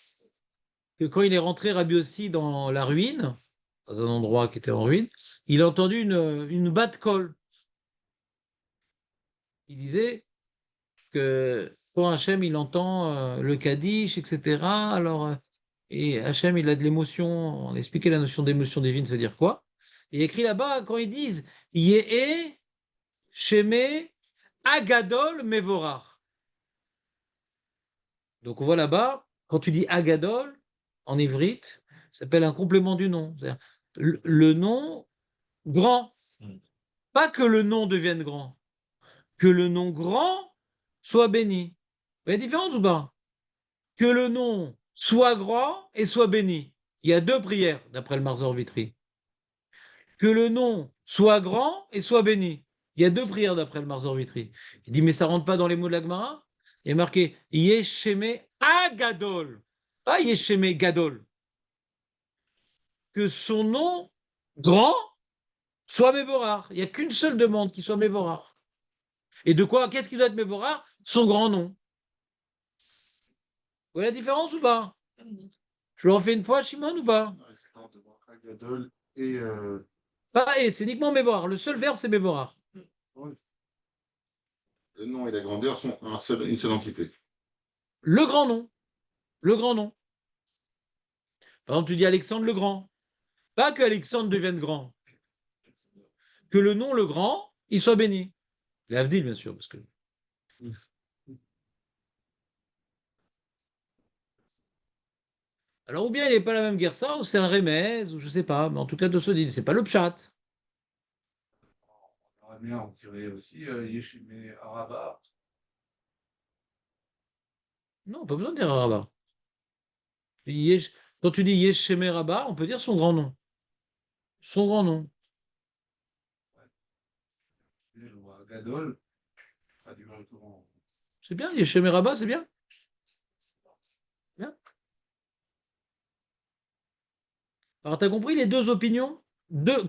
que quand il est rentré Rabbi aussi dans la ruine, dans un endroit qui était en ruine, il a entendu une batte colle. Il disait que quand Hachem il entend le Kaddish, etc., alors, et Hachem il a de l'émotion, on a expliqué la notion d'émotion divine, ça veut dire quoi? Il y a écrit là-bas, quand ils disent Yehe, Sheme, Agadol, Mevorach. Donc on voit là-bas, quand tu dis Agadol, en ivrite, ça s'appelle un complément du nom. C'est-à-dire le nom grand. Pas que le nom devienne grand, que le nom grand soit béni. Il y a une différence ou pas? Que le nom soit grand et soit béni. Il y a deux prières, d'après le Marzor Vitri. Que le nom soit grand et soit béni. Il y a deux prières, d'après le Marzor Vitri. Il dit, mais ça rentre pas dans les mots de la Gemara? Il est marqué Yesheme Agadol. Pas Yesheme Gadol. Que son nom grand soit Mévorar. Il n'y a qu'une seule demande qui soit Mévorar. Et de quoi? Qu'est-ce qui doit être Mévorar? Son grand nom. Vous voyez la différence ou pas? Je le refais une fois, Shimon, ou pas? Et Pas et, c'est uniquement Mévorar. Le seul verbe, c'est Mévorar. le nom et la grandeur sont une seule entité. Le grand nom. Le grand nom. Par exemple, tu dis Alexandre le Grand. Pas que Alexandre devienne grand. Que le nom le grand, il soit béni. L'Avdil, bien sûr, parce que. Alors, ou bien il n'est pas la même guerre ça, ou c'est un remèze, ou je sais pas, mais en tout cas, de ce dit, c'est pas le pshat. En araméen, on dirait aussi Yeshimé Araba. Non, pas besoin de dire Rabat. Quand tu dis Yeshemé Rabat, on peut dire son grand nom. Son grand nom. Ou Agadol, traduit directement. C'est bien, Yeshemé Rabat, c'est bien. Bien. Alors, tu as compris les deux opinions?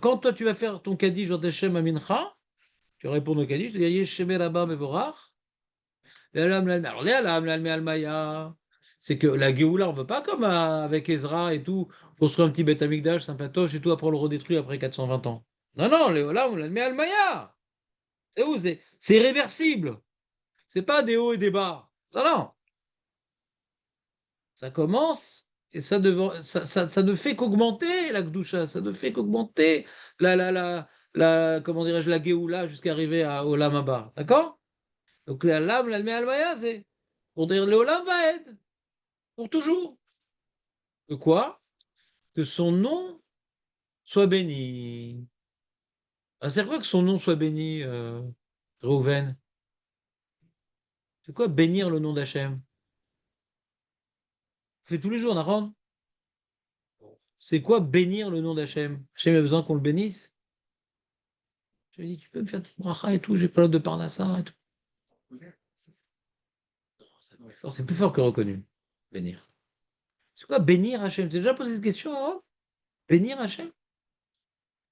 Quand toi, tu vas faire ton Kaddish Jean Hashem Amincha, tu réponds au Kaddish, tu dis Yeshemé Rabat Mevorach. Alors, les Alam, l'Alme Almaya, c'est que la Géoula, on ne veut pas comme avec Ezra et tout, construire un petit Beth Amikdash sympatoche et tout, après on le redétruit après 420 ans. Non, non, les Olam, l'Alme Almaya. C'est où? C'est réversible. C'est pas des hauts et des bas. Non, non. Ça commence Et ça ne fait qu'augmenter la Gdusha, ça ne fait qu'augmenter comment dirais-je, la Géoula jusqu'à arriver à Olam Abba. D'accord? Donc la lame, l'almé almaya, c'est pour dire le Olam Vaed, pour toujours. Que quoi? Que son nom soit béni. Ah, c'est quoi que son nom soit béni, Reuven? C'est quoi bénir le nom d'Hachem? On fait tous les jours, Nahon. C'est quoi bénir le nom d'Hachem? Hachem a besoin qu'on le bénisse? Je lui ai dit, tu peux me faire une petite bracha et tout, j'ai pas de parnassa et tout. C'est plus fort que reconnu. Bénir. C'est quoi bénir Hachem? Tu as déjà posé cette question, hein? Bénir Hachem?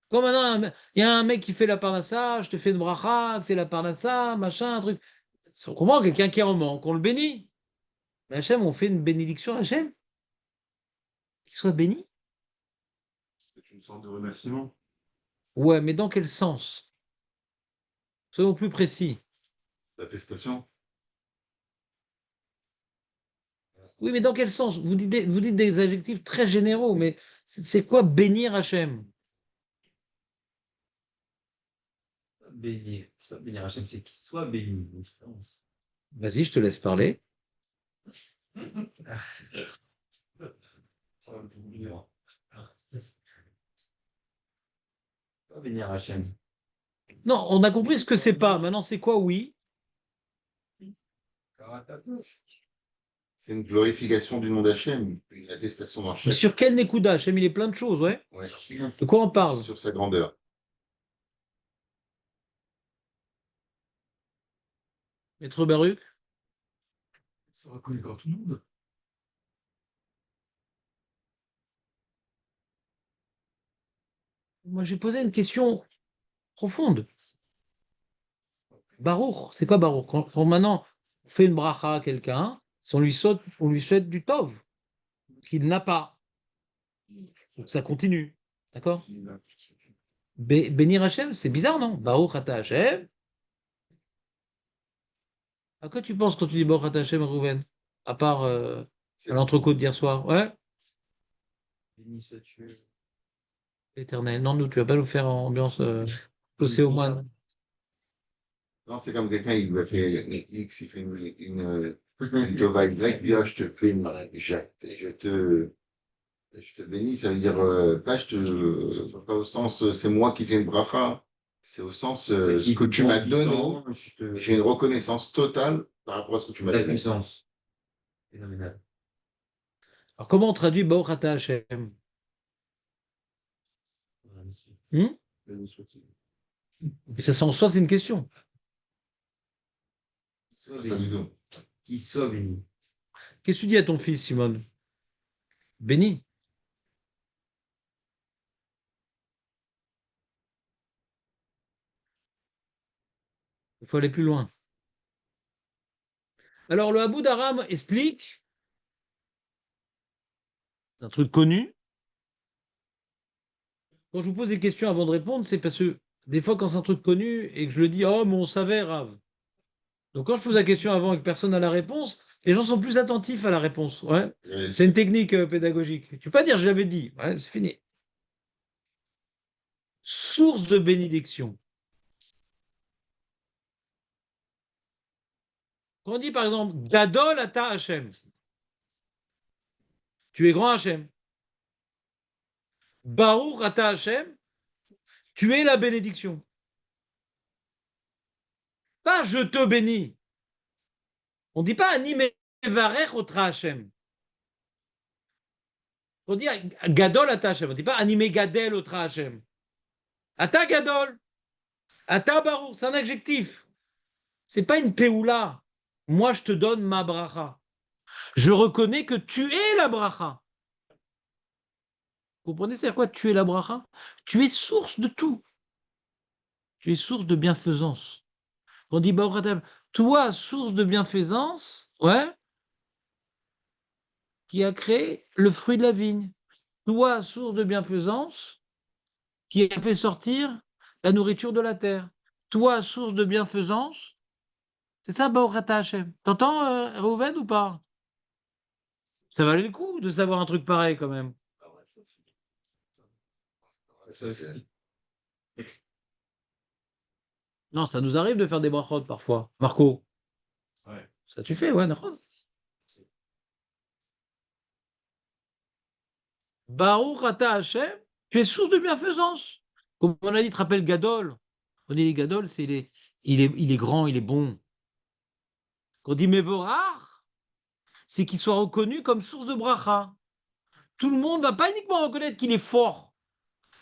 Quand maintenant, il y a un mec qui fait la parnassa, je te fais une bracha, t'es la parnassa, machin, un truc. On comprend quelqu'un qui est en manque, on le bénit. Mais Hachem, on fait une bénédiction à Hachem? Qu'il soit béni? C'est une sorte de remerciement. Ouais, mais dans quel sens? Soyons plus précis. L'attestation. Oui, mais dans quel sens? Vous dites des adjectifs très généraux, mais c'est quoi bénir Hachem? Bénir. C'est pas bénir Hachem, c'est qu'il soit béni. Une différence. Vas-y, je te laisse parler. Ça va être bizarre. Pas bénir Hachem. Non, on a compris ce que c'est pas. Maintenant, c'est quoi, oui? C'est une glorification du nom d'Hachem, une attestation dans Mais chaque. sur quel Nekuda? Hachem, il est plein de choses, ouais. Ouais. De quoi on parle? Sur sa grandeur. Maître Baruch? Ça reconnaît quand tout le monde. Moi, j'ai posé une question profonde. Baruch, c'est quoi Baruch? Quand maintenant on fait une bracha à quelqu'un, si on lui souhaite du tov, qu'il n'a pas. Donc ça continue. D'accord? Bénir Hachem, c'est bizarre, non? Baruch ata Hachem. À quoi tu penses quand tu dis Baruch ata Hachem, Rouven? À part à l'entrecôte d'hier soir. Ouais, Béni sois-tu. l'éternel. Non, nous, tu vas pas nous faire en ambiance au moine. Non, c'est comme quelqu'un, il va faire une X, il fait une tova Y, puis là, je te fais je te bénis, ça veut dire, pas au sens, c'est moi qui fais une bracha, c'est au sens, ce que tu m'as donné, j'ai une reconnaissance totale par rapport à ce que tu m'as La donné. puissance. Phénoménal. Alors, comment on traduit Baruch ata Hachem? Hmm. Et ça, en soi, c'est une question. Soit Ça, du béni. tout. Qu'il soit béni. Qu'est-ce que tu dis à ton fils, Simone? Béni. Il faut aller plus loin. Alors, le Abu Dharam explique un truc connu. Quand je vous pose des questions avant de répondre, c'est parce que des fois, quand c'est un truc connu et que je le dis, oh, mais on savait, Rav. Donc, quand je pose la question avant et que personne n'a la réponse, les gens sont plus attentifs à la réponse. Ouais. Et C'est une technique pédagogique. Tu peux pas dire je l'avais dit. Ouais, c'est fini. Source de bénédiction. Quand on dit par exemple Gadol ata Hashem, tu es grand Hashem. Baruch ata Hashem, tu es la bénédiction. Pas je te bénis. On ne dit pas Ani mevarech otra Hashem. On dit Gadol ata Hashem. On ne dit pas Ani megadel otra Hashem. Ata Gadol. Ata Baruch. C'est un adjectif. C'est pas une peoula. Moi, je te donne ma bracha. Je reconnais que tu es la bracha. Vous comprenez, c'est à quoi tu es la bracha? Tu es source de tout. Tu es source de bienfaisance. On dit, toi, source de bienfaisance, ouais, qui a créé le fruit de la vigne. Toi, source de bienfaisance, qui a fait sortir la nourriture de la terre. Toi, source de bienfaisance, c'est ça, Baorata Hashem. T'entends, Reuven, ou pas? Ça valait le coup de savoir un truc pareil quand même. Ça, c'est- Non, ça nous arrive de faire des brachot parfois. Marco, Ouais. ça tu fais, ouais, d'accord. Baruch ata Hashem, tu es source de bienfaisance. Comme on a dit, tu te rappelles Gadol. On dit les Gadol, c'est il est grand, il est bon. Quand on dit Mevorach, c'est qu'il soit reconnu comme source de bracha. Tout le monde va pas uniquement reconnaître qu'il est fort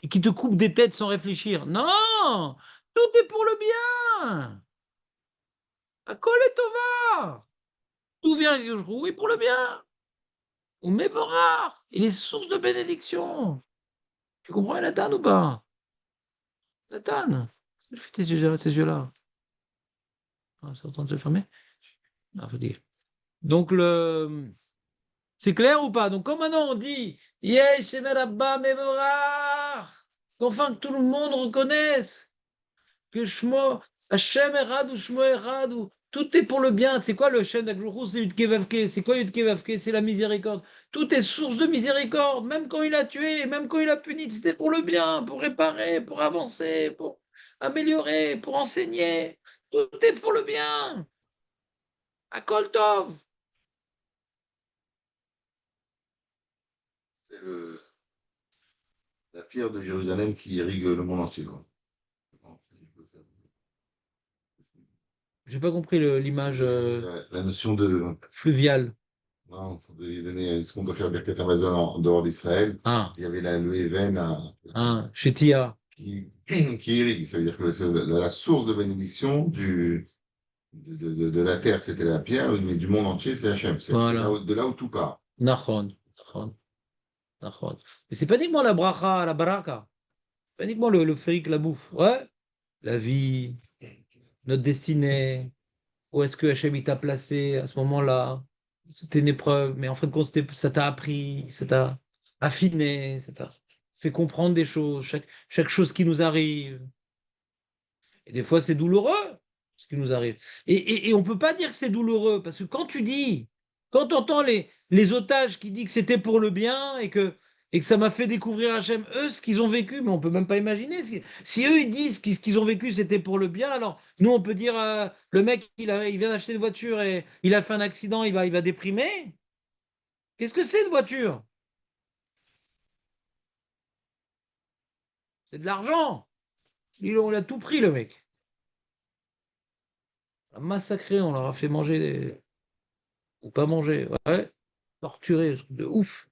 et qu'il te coupe des têtes sans réfléchir. Non, tout est pour le bien. Akol et tova. Tout vient que je roue et pour le bien. Ou Mevorach, il est source de bénédiction. Tu comprends, Nathan, ou pas? Nathan, fais tes yeux là. Ah, c'est en train de se fermer? Ah, faut dire. Donc, c'est clair ou pas? Donc, quand maintenant on dit Yesh Rabba Mevorach, qu'enfin que tout le monde reconnaisse que Shmo, Hashem Erad ou Shmo Erad, ou tout est pour le bien. C'est quoi le Shem d'Akjourou? C'est Yudke Vavke. C'est quoi Yudke Vavke? C'est la miséricorde. Tout est source de miséricorde. Même quand il a tué, même quand il a puni, c'était pour le bien, pour réparer, pour avancer, pour améliorer, pour enseigner. Tout est pour le bien. Akol Tov. c'est la pierre de Jérusalem qui irrigue le monde entier, quoi. Non, je peux faire- J'ai pas compris l'image La notion de, fluviale. non, de lui donner ce qu'on doit faire Birkat Amazon en dehors d'Israël. Ah, Il y avait le Even chez Tia. qui irrigue. Ça veut dire que la source de bénédiction de la terre, c'était la pierre, mais du monde entier, c'est Hachem. C'est Voilà. de là où tout part. Nachon. Nachon. Nachon. Mais c'est pas uniquement la bracha, la baraka. Pas uniquement le fric, la bouffe. Ouais. La vie, notre destinée. Où est-ce que Hachem il t'a placé à ce moment-là? C'était une épreuve, mais en fin de compte, ça t'a appris, ça t'a affiné, ça t'a fait comprendre des choses, chaque chose qui nous arrive. Et des fois, c'est douloureux, ce qui nous arrive. Et on ne peut pas dire que c'est douloureux, parce que quand tu entends les otages qui disent que c'était pour le bien et que ça m'a fait découvrir Hachem, eux, ce qu'ils ont vécu, mais on ne peut même pas imaginer. Si eux, ils disent que ce qu'ils ont vécu, c'était pour le bien, alors nous, on peut dire, le mec, il vient d'acheter une voiture et il a fait un accident, il va déprimer. Qu'est-ce que c'est une voiture? C'est de l'argent. On l'a tout pris, le mec. On l'a massacré, on leur a fait manger ou pas manger, ouais. Torturé, truc de ouf.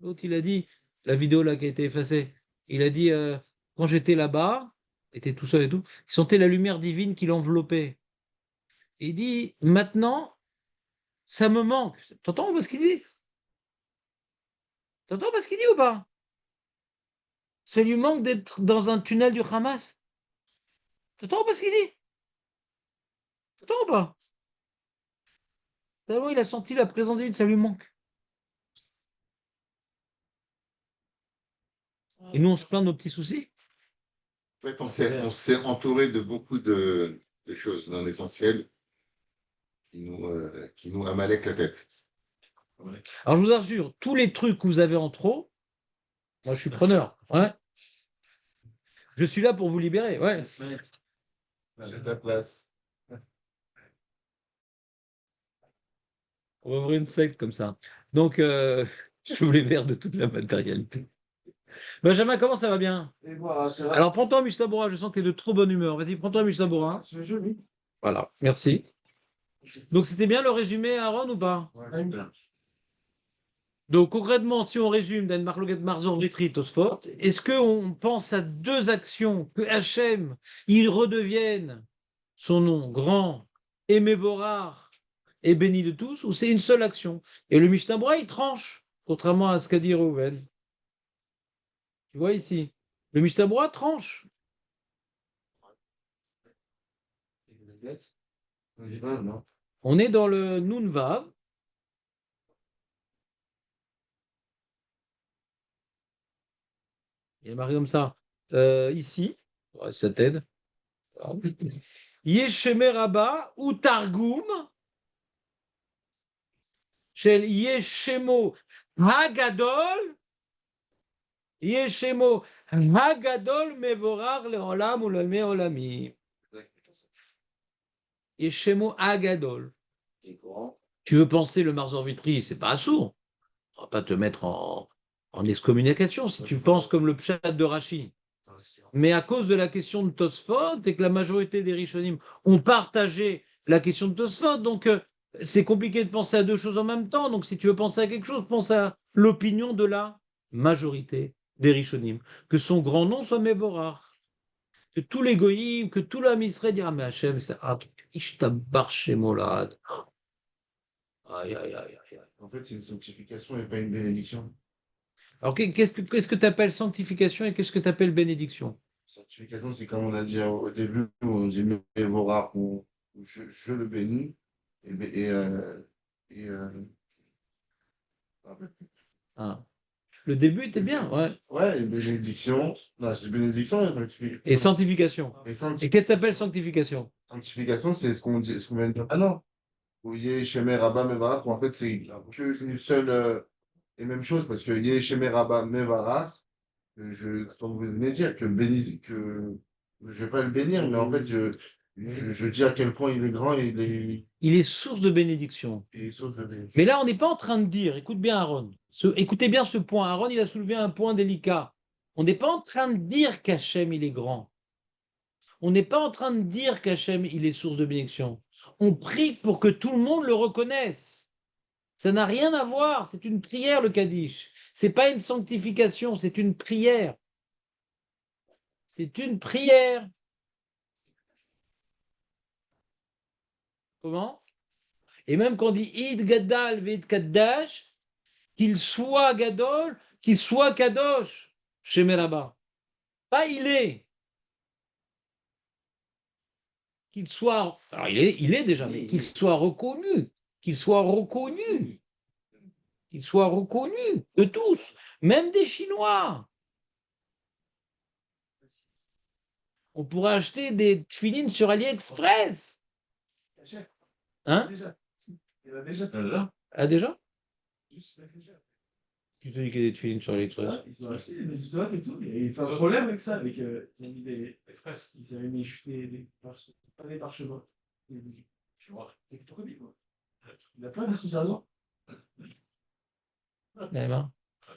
L'autre, il a dit, la vidéo là qui a été effacée, il a dit, quand j'étais là-bas, il était tout seul et tout, il sentait la lumière divine qui l'enveloppait. Et il dit, maintenant, ça me manque. T'entends pas ce qu'il dit? T'entends pas ce qu'il dit ou pas? Ça lui manque d'être dans un tunnel du Hamas. T'entends pas ce qu'il dit? T'entends ou pas? Tellement il a senti la présence divine, ça lui manque. Et nous, on se plaint de nos petits soucis. En fait, on s'est entouré de beaucoup de choses non essentielles qui nous amalèquent la tête. Alors, je vous assure, tous les trucs que vous avez en trop, moi, je suis preneur. Ouais. Je suis là pour vous libérer. Ouais. C'est ta place. On va ouvrir une secte comme ça. Donc, je vous libère de toute la matérialité. Benjamin, comment ça va bien? Et voilà, c'est là. Alors, prends-toi un Mishnah. Je sens que tu es de trop bonne humeur. Vas-y, prends-toi un Mishnah. C'est joli. Voilà, merci. Donc, c'était bien le résumé, Aaron, ou pas? Ouais, super. Donc, concrètement, si on résume Dan Marloget Marzor Vitri Tosfot, est-ce qu'on pense à deux actions que Hachem, il redevienne son nom grand, Mévorar et béni de tous, ou c'est une seule action? Et le Mishnah Brura, il tranche, contrairement à ce qu'a dit Reuven. Tu vois ici, le Mishnah Brura tranche. Non. On est dans le Nun Vav. Il est marqué comme ça. Ici, ouais, ça t'aide. Yesheme Rabba ou Targum של ישמו הגדול, ישמו הגדול מבורר לעולם ולעולמי עולמים. ישמו הגדol. Tu veux penser le Marzor Vitry, c'est pas assourd. On va pas te mettre en excommunication si tu penses comme le pshat de Rashi. Mais à cause de la question de Tosfot et que la majorité des Rishonim ont partagé la question de Tosfot, donc c'est compliqué de penser à deux choses en même temps. Donc si tu veux penser à quelque chose, pense à l'opinion de la majorité des Rishonim. Que son grand nom soit Mevorach. Que tous les goyim, que tout l'âme Israël dira, mais Hachem, c'est un truc, Ishtabar Shemolad. Aïe, aïe, aïe, aïe. En fait, c'est une sanctification et pas une bénédiction. Alors qu'est-ce que tu appelles sanctification et qu'est-ce que tu appelles bénédiction? Sanctification, c'est comme on a dit au début, où on dit Mévora, où je le bénis. Et, Ah. Le début était bien, ouais. ouais, et bénédiction. Non, c'est bénédiction et sanctification. Et sanctification. Et qu'est-ce que tu appelles sanctification? Sanctification, c'est ce qu'on dit, ce qu'on vient de dire. Ah non. Ou Yesheme Rabba Mevarach, en fait, c'est qu'une seule et même chose, parce que Yesheme Rabba Mevarach, comme vous venez de dire, que je vais pas le bénir, mais en fait, je dis à quel point il est grand et Il est source de bénédiction. il est source de bénédiction. Mais là, on n'est pas en train de dire, écoute bien Aaron, écoutez bien ce point. Aaron, il a soulevé un point délicat. On n'est pas en train de dire qu'Hachem, il est grand. On n'est pas en train de dire qu'Hachem, il est source de bénédiction. On prie pour que tout le monde le reconnaisse. Ça n'a rien à voir. C'est une prière, le Kaddish. C'est pas une sanctification, c'est une prière. C'est une prière. Comment? Et même quand on dit Id Gadal Vid Kaddash, qu'il soit Gadol, qu'il soit Kadosh, chez Meraba. Pas il est. Qu'il soit. Alors il est déjà, mais qu'il soit reconnu. Qu'il soit reconnu. Qu'il soit reconnu de tous, même des Chinois. On pourrait acheter des tefilines sur AliExpress. Hein? Il y en a déjà. Ah, déjà? Qui te dit qu'il y a des tefilines sur AliExpress? Ils ont acheté des isolates et tout. Et il fait un problème avec ça. Ils ont mis des express. Ils avaient mis pas des parchemins. Tu vois, des photocopies, quoi. Il a plein de sous-agents. Eh ben.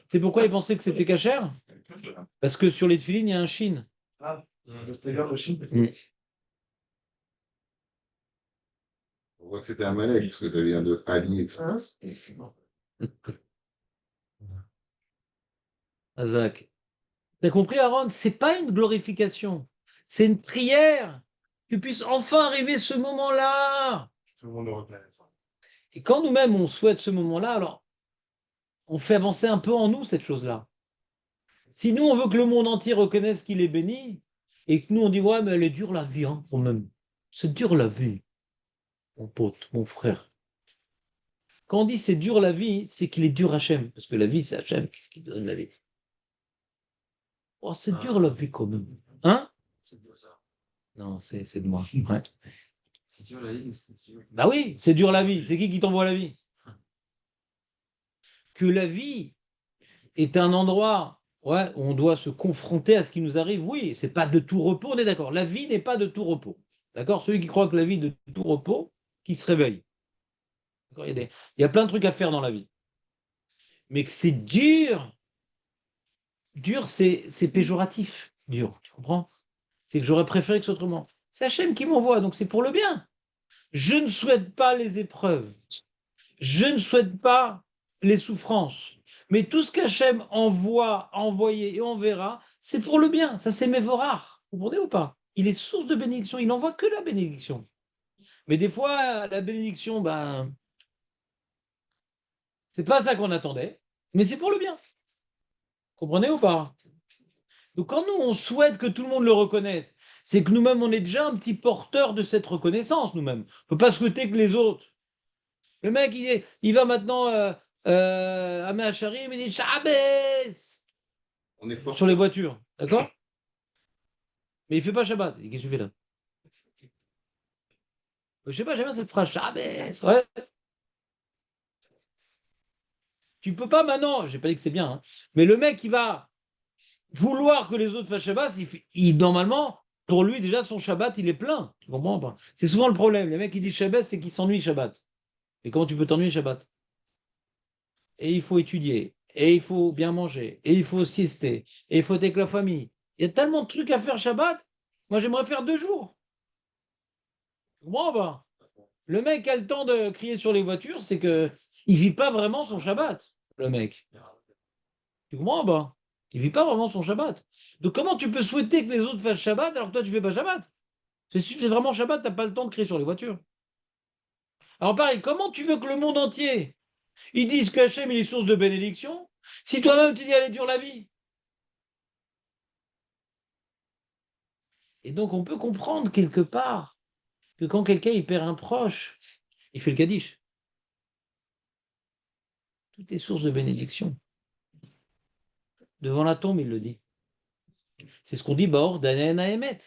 C'est pourquoi ils pensaient que c'était cachère? Parce que sur les tefilines, il y a un Chine. Ah, le flyer de Chine. On voit que c'était un Malek, parce que tu avais un autre AliExpress. Azak. T'as compris, Aaron? C'est pas une glorification. C'est une prière. Que puisse enfin arriver ce moment-là. Tout le monde le reconnaît. Et quand nous-mêmes, on souhaite ce moment-là, alors, on fait avancer un peu en nous cette chose-là. Si nous, on veut que le monde entier reconnaisse qu'il est béni, et que nous, on dit, ouais, mais elle est dure la vie, hein, quand même. C'est dur la vie, mon pote, mon frère. Quand on dit c'est dur la vie, c'est qu'il est dur Hachem, parce que la vie, c'est Hachem qui donne la vie. Oh, c'est dur la vie quand même. Hein? C'est dur ça. Non, c'est de moi. Ouais. C'est dur la vie, c'est dur. Bah oui, c'est dur la vie. C'est qui t'envoie la vie? Que la vie est un endroit, ouais, où on doit se confronter à ce qui nous arrive. Oui, c'est pas de tout repos, on est d'accord. La vie n'est pas de tout repos. D'accord? Celui qui croit que la vie est de tout repos, qui se réveille. D'accord. Il y a plein de trucs à faire dans la vie. Mais que c'est dur. Dur, c'est péjoratif. Dur, tu comprends? C'est que j'aurais préféré que ce soit autrement. C'est Hachem qui m'envoie, donc c'est pour le bien. Je ne souhaite pas les épreuves. Je ne souhaite pas les souffrances. Mais tout ce qu'Hachem envoie, a envoyé et enverra, c'est pour le bien. Ça, c'est Mévorach. Vous comprenez ou pas? Il est source de bénédiction. Il n'envoie que la bénédiction. Mais des fois, la bénédiction, ben, c'est pas ça qu'on attendait, mais c'est pour le bien. Vous comprenez ou pas? Donc quand nous, on souhaite que tout le monde le reconnaisse, c'est que nous-mêmes, on est déjà un petit porteur de cette reconnaissance, nous-mêmes. On ne peut pas souhaiter que les autres. Le mec, il va maintenant à Meacharim, il dit Shabbos On est fort. sur les voitures, d'accord? Mais il ne fait pas Shabbat. Il dit, qu'est-ce que tu fais là? Je sais pas, j'aime bien cette phrase, Shabbos, ouais. Tu peux pas maintenant, j'ai pas dit que c'est bien, hein, mais le mec, il va vouloir que les autres fassent Shabbat, normalement, pour lui, déjà, son Shabbat, il est plein. Tu comprends pas? C'est souvent le problème. Les mecs qui disent Shabbat, c'est qu'ils s'ennuient Shabbat. Et comment tu peux t'ennuyer Shabbat? Et il faut étudier, et il faut bien manger, et il faut siester, et il faut être avec la famille. Il y a tellement de trucs à faire Shabbat. Moi, j'aimerais faire 2 jours. Tu comprends pas? Le mec a le temps de crier sur les voitures, c'est que il vit pas vraiment son Shabbat, le mec. Tu comprends pas? Il vit pas vraiment son Shabbat. Donc comment tu peux souhaiter que les autres fassent Shabbat alors que toi tu fais pas Shabbat? Si tu fais vraiment Shabbat, t'as pas le temps de crier sur les voitures. Alors pareil, comment tu veux que le monde entier, ils disent que Hachem il est source de bénédiction, si toi-même tu dis elle est dure la vie? Et donc on peut comprendre quelque part que quand quelqu'un il perd un proche, il fait le Kaddish. Tout est source de bénédiction. Devant la tombe, il le dit. C'est ce qu'on dit Baor Danen Emet.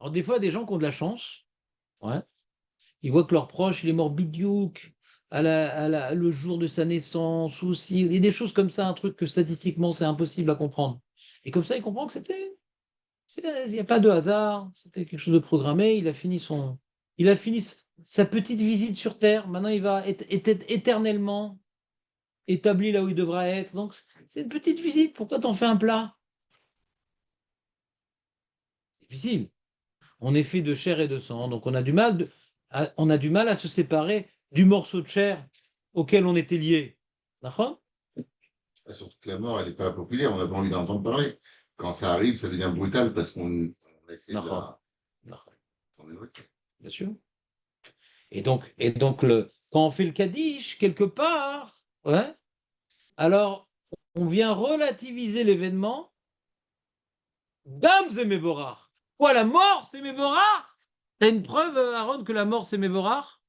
Alors des fois, il y a des gens qui ont de la chance, ouais. Ils voient que leur proche, il est mort bidiouk le jour de sa naissance, ou si, il y a des choses comme ça, un truc que statistiquement, c'est impossible à comprendre. Et comme ça, il comprend que il n'y a pas de hasard, c'était quelque chose de programmé, il a fini sa petite visite sur Terre, maintenant il va être éternellement établi là où il devra être. Donc, c'est une petite visite, pourquoi t'en fais un plat? Difficile. On est fait de chair et de sang, donc on a du mal à se séparer du morceau de chair auquel on était lié. D'accord? Surtout que la mort, elle n'est pas populaire, on n'a pas envie d'entendre parler. Quand ça arrive, ça devient brutal parce qu'on essaie de D'accord. D'accord. s'en évoquer. Bien sûr. Et donc quand on fait le Kaddish, quelque part, ouais, alors on vient relativiser l'événement. Dame, c'est Mévorach. Quoi, la mort, c'est Mévorach? T'as une preuve, Aaron, que la mort, c'est Mévorach?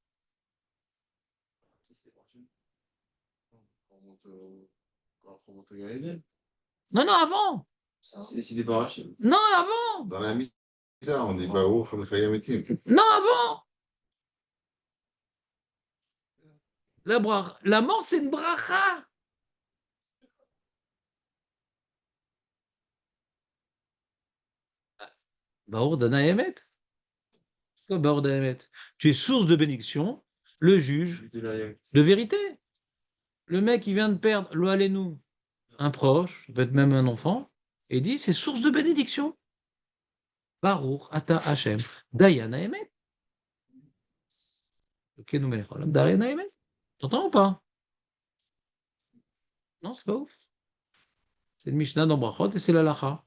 On monte au Gan Eden. Non, non, avant. C'est décidé par Hachem. Non, avant. Dans la Mida, on dit pas ouf, on fait Non, avant. La mort, c'est une bracha. Baor Dana Emet. Quoi, Baor Dana Emet? Tu es source de bénédiction, le juge de vérité. Le mec, il vient de perdre, lo nous, un proche, peut-être même un enfant, et il dit c'est source de bénédiction. Baruch Ata Hashem, Dayana Emet. Ok, nous met Dayana Emet. T'entends ou pas? Non, c'est pas ouf. C'est le Mishnah dans Brachot et c'est la Lacha.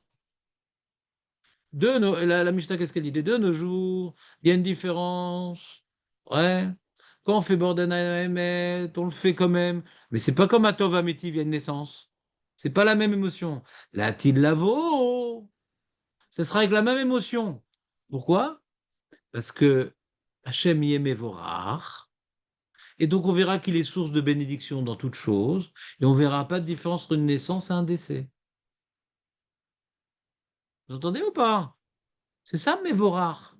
La Mishnah, qu'est-ce qu'elle dit? De nos jours, il y a une différence. Ouais. Quand on fait Bordana Emet, on le fait quand même. Mais c'est pas comme à Tov Amétiv, il y a une naissance. C'est pas la même émotion. La Lavo, ça sera avec la même émotion. Pourquoi? Parce que Hachem y est Mevorach. Et donc on verra qu'il est source de bénédiction dans toute chose. Et on verra pas de différence entre une naissance et un décès. Vous entendez ou pas? C'est ça, Mevorach.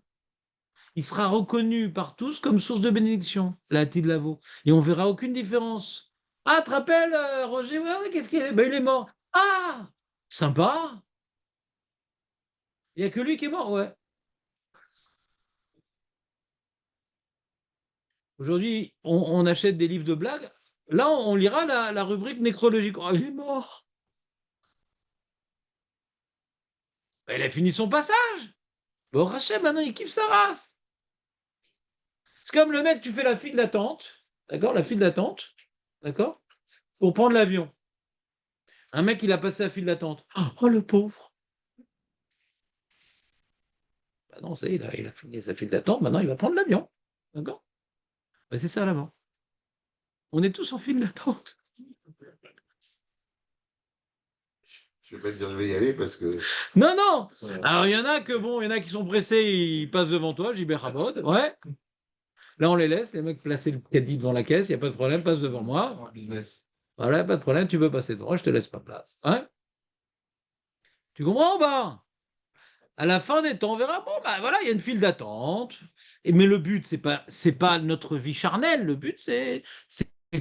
Il sera reconnu par tous comme source de bénédiction, la Lavo. Et on verra aucune différence. Ah, tu te rappelles, Roger? Ouais, ouais, qu'est-ce qu'il est? Ben, il est mort. Ah, sympa. Il n'y a que lui qui est mort, ouais. Aujourd'hui, on achète des livres de blagues. Là, on lira la rubrique nécrologique. Oh, il est mort. Ben, il a fini son passage. Bon, Rachel, maintenant, il kiffe sa race. C'est comme le mec, tu fais la file d'attente. D'accord? La file d'attente. D'accord? Pour prendre l'avion. Un mec, il a passé la file d'attente. Oh, le pauvre. Bah non, ça y est, il a fini sa file d'attente. Maintenant, il va prendre l'avion. D'accord? Ben, c'est ça, là-bas. On est tous en file d'attente. Je vais pas te dire je vais y aller parce que Non, non. Alors, il y en a qui sont pressés, ils passent devant toi, Gilbert Rabod. Ouais. Là, on les laisse, les mecs placer le caddie devant la caisse, il n'y a pas de problème, passe devant moi. Business. Voilà, pas de problème, tu peux passer devant, je te laisse pas place. Hein? Tu comprends ou pas? À la fin des temps, on verra, bon, ben voilà, il y a une file d'attente. Mais le but, c'est pas notre vie charnelle. Le but, c'est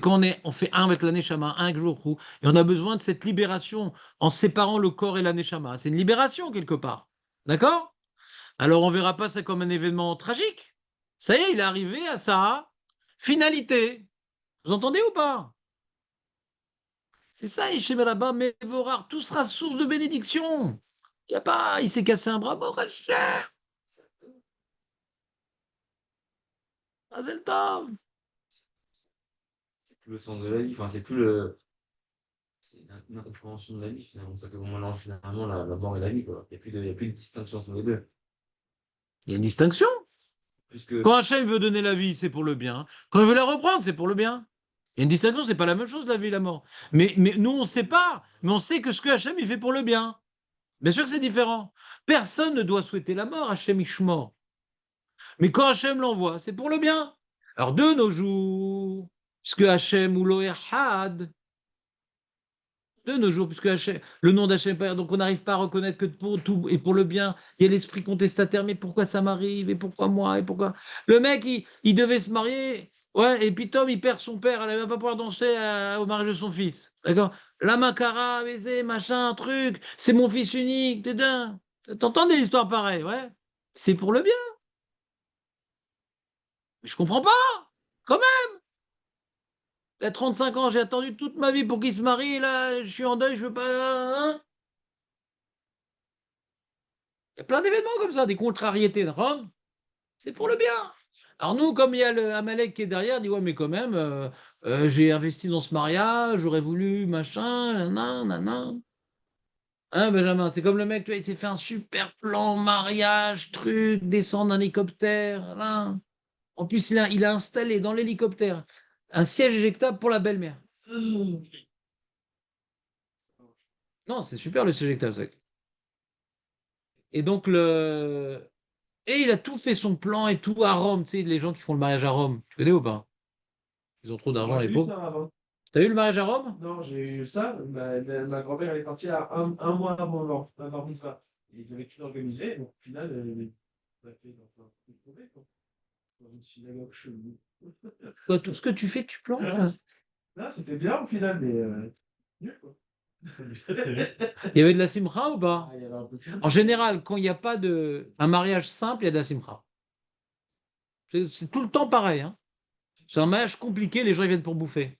on fait un avec l'aneshama, un jour, et on a besoin de cette libération en séparant le corps et l'aneshama. C'est une libération quelque part. D'accord? Alors on verra pas ça comme un événement tragique. Ça y est, il est arrivé à sa finalité. Vous entendez ou pas? C'est ça, Hichem là-bas, mais Vorar, tout sera source de bénédiction. Il y a pas, il s'est cassé un bras, bon, Rachem. Mazel tov. C'est plus le sens de la vie, enfin, c'est plus le. C'est une incompréhension de la vie, finalement. C'est ça qu'on mélange finalement la mort et la vie, quoi. Il y a plus de distinction entre les deux. Il y a une distinction. Puisque. Quand Hachem veut donner la vie, c'est pour le bien. Quand il veut la reprendre, c'est pour le bien. Il y a une distinction, c'est pas la même chose, la vie et la mort. Mais nous, on ne sait pas. Mais on sait que ce que Hachem, il fait pour le bien. Bien sûr que c'est différent. Personne ne doit souhaiter la mort, Hachem Ishmor. Mais quand Hachem l'envoie, c'est pour le bien. Alors, de nos jours, puisque Hachem ou l'Oehad, de nos jours, puisque le nom d'Hachem, donc on n'arrive pas à reconnaître que pour tout et pour le bien, il y a l'esprit contestataire, mais pourquoi ça m'arrive, et pourquoi moi, et pourquoi. Le mec, il devait se marier, ouais, et puis Tom, il perd son père, elle ne va pas pouvoir danser au mariage de son fils. D'accord? La macara, baiser, machin, truc, c'est mon fils unique, dedans. T'entends des histoires pareilles, ouais? C'est pour le bien. Mais je comprends pas. Comment? Il a 35 ans, j'ai attendu toute ma vie pour qu'il se marie, et là, je suis en deuil, je veux pas. Hein. Il y a plein d'événements comme ça, des contrariétés de Rome, c'est pour le bien. Alors nous, comme il y a le Amalek qui est derrière, dit ouais, mais quand même, j'ai investi dans ce mariage, j'aurais voulu, machin, nanana, nanana. Hein, Benjamin, c'est comme le mec, tu vois, il s'est fait un super plan, mariage, truc, descendre d'un hélicoptère, là. En plus, il a installé dans l'hélicoptère un siège éjectable pour la belle-mère. Non, c'est super le siège éjectable, ça. Et donc, et il a tout fait son plan et tout à Rome, tu sais, les gens qui font le mariage à Rome. Tu connais ou pas? Ils ont trop d'argent, Moi, les j'ai eu pauvres. ça avant. T'as eu le mariage à Rome? Non, j'ai eu ça. Ma grand-mère, elle est partie à un mois avant ma bar mitzvah. Et ils avaient tout organisé. Donc, au final, on a fait dans un truc mauvais, quoi. Dans une synagogue chelou. Toi, tout ce que tu fais, tu plantes. Là, c'était bien au final, mais nul, quoi. Il y avait de la simcha ou pas? Ah, il y avait un peu de En général, quand il n'y a pas un mariage simple, il y a de la simcha. C'est tout le temps pareil. Hein. C'est un mariage compliqué, les gens ils viennent pour bouffer.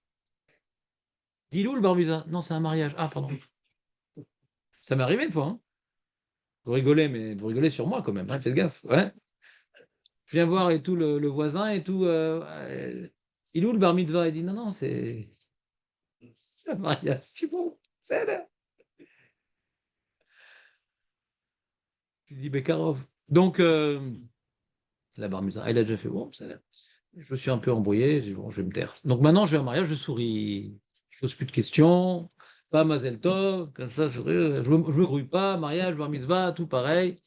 Dis-le le barbizan. Non, c'est un mariage. Ah, pardon. Ça m'est arrivé une fois. Hein. Vous rigolez, mais vous rigolez sur moi quand même. Hein, faites gaffe. Ouais. Je viens voir et tout le voisin et tout. Il est où le bar mitzvah? Il dit non, non, c'est un mariage. C'est bon. C'est là. Je lui dis Bekarov. Donc, la bar mitzvah, il a déjà fait bon. Ça a l'air. Je me suis un peu embrouillé. J'ai dit, bon, je vais me taire. Donc maintenant, je vais à un mariage, je souris. Je pose plus de questions. Pas Mazel Tov. Comme ça, je me grouille pas. Mariage, bar mitzvah, tout pareil.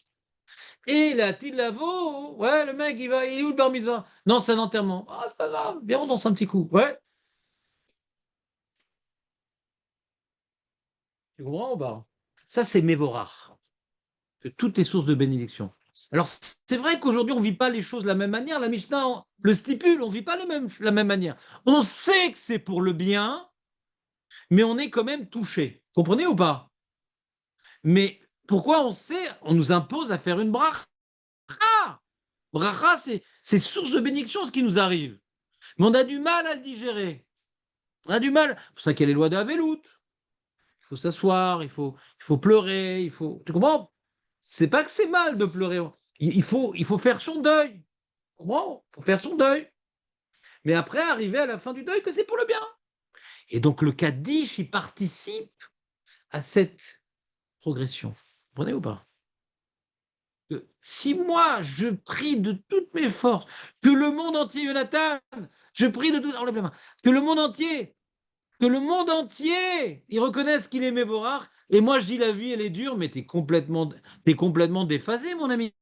Et la Lavo, ouais, le mec, il est où le bar mitzvah? Non, c'est un enterrement. Ah, c'est pas grave, viens, on danse un petit coup. Ouais, tu comprends ou pas? Ça, c'est Mévorach. Que toutes les sources de bénédiction. Alors, c'est vrai qu'aujourd'hui, on ne vit pas les choses de la même manière. La Mishnah le stipule, on ne vit pas la même manière. On sait que c'est pour le bien, mais on est quand même touché. Comprenez ou pas? Mais pourquoi on sait, on nous impose à faire une bracha? Bracha, c'est source de bénédiction ce qui nous arrive. Mais on a du mal à le digérer. On a du mal. C'est pour ça qu'il y a les lois d'Avelout. Il faut s'asseoir, il faut pleurer, il faut. Tu comprends? C'est pas que c'est mal de pleurer. Il faut faire son deuil. Tu comprends? Il faut faire son deuil. Mais après, arriver à la fin du deuil, que c'est pour le bien. Et donc, le Kaddish, il participe à cette progression. Vous comprenez ou pas? Que si moi, je prie de toutes mes forces, que le monde entier, Jonathan, je prie de tout. Enlève la main. Que le monde entier, il reconnaisse qu'il est Mévorach. Et moi, je dis la vie, elle est dure, mais t'es complètement déphasé, mon ami.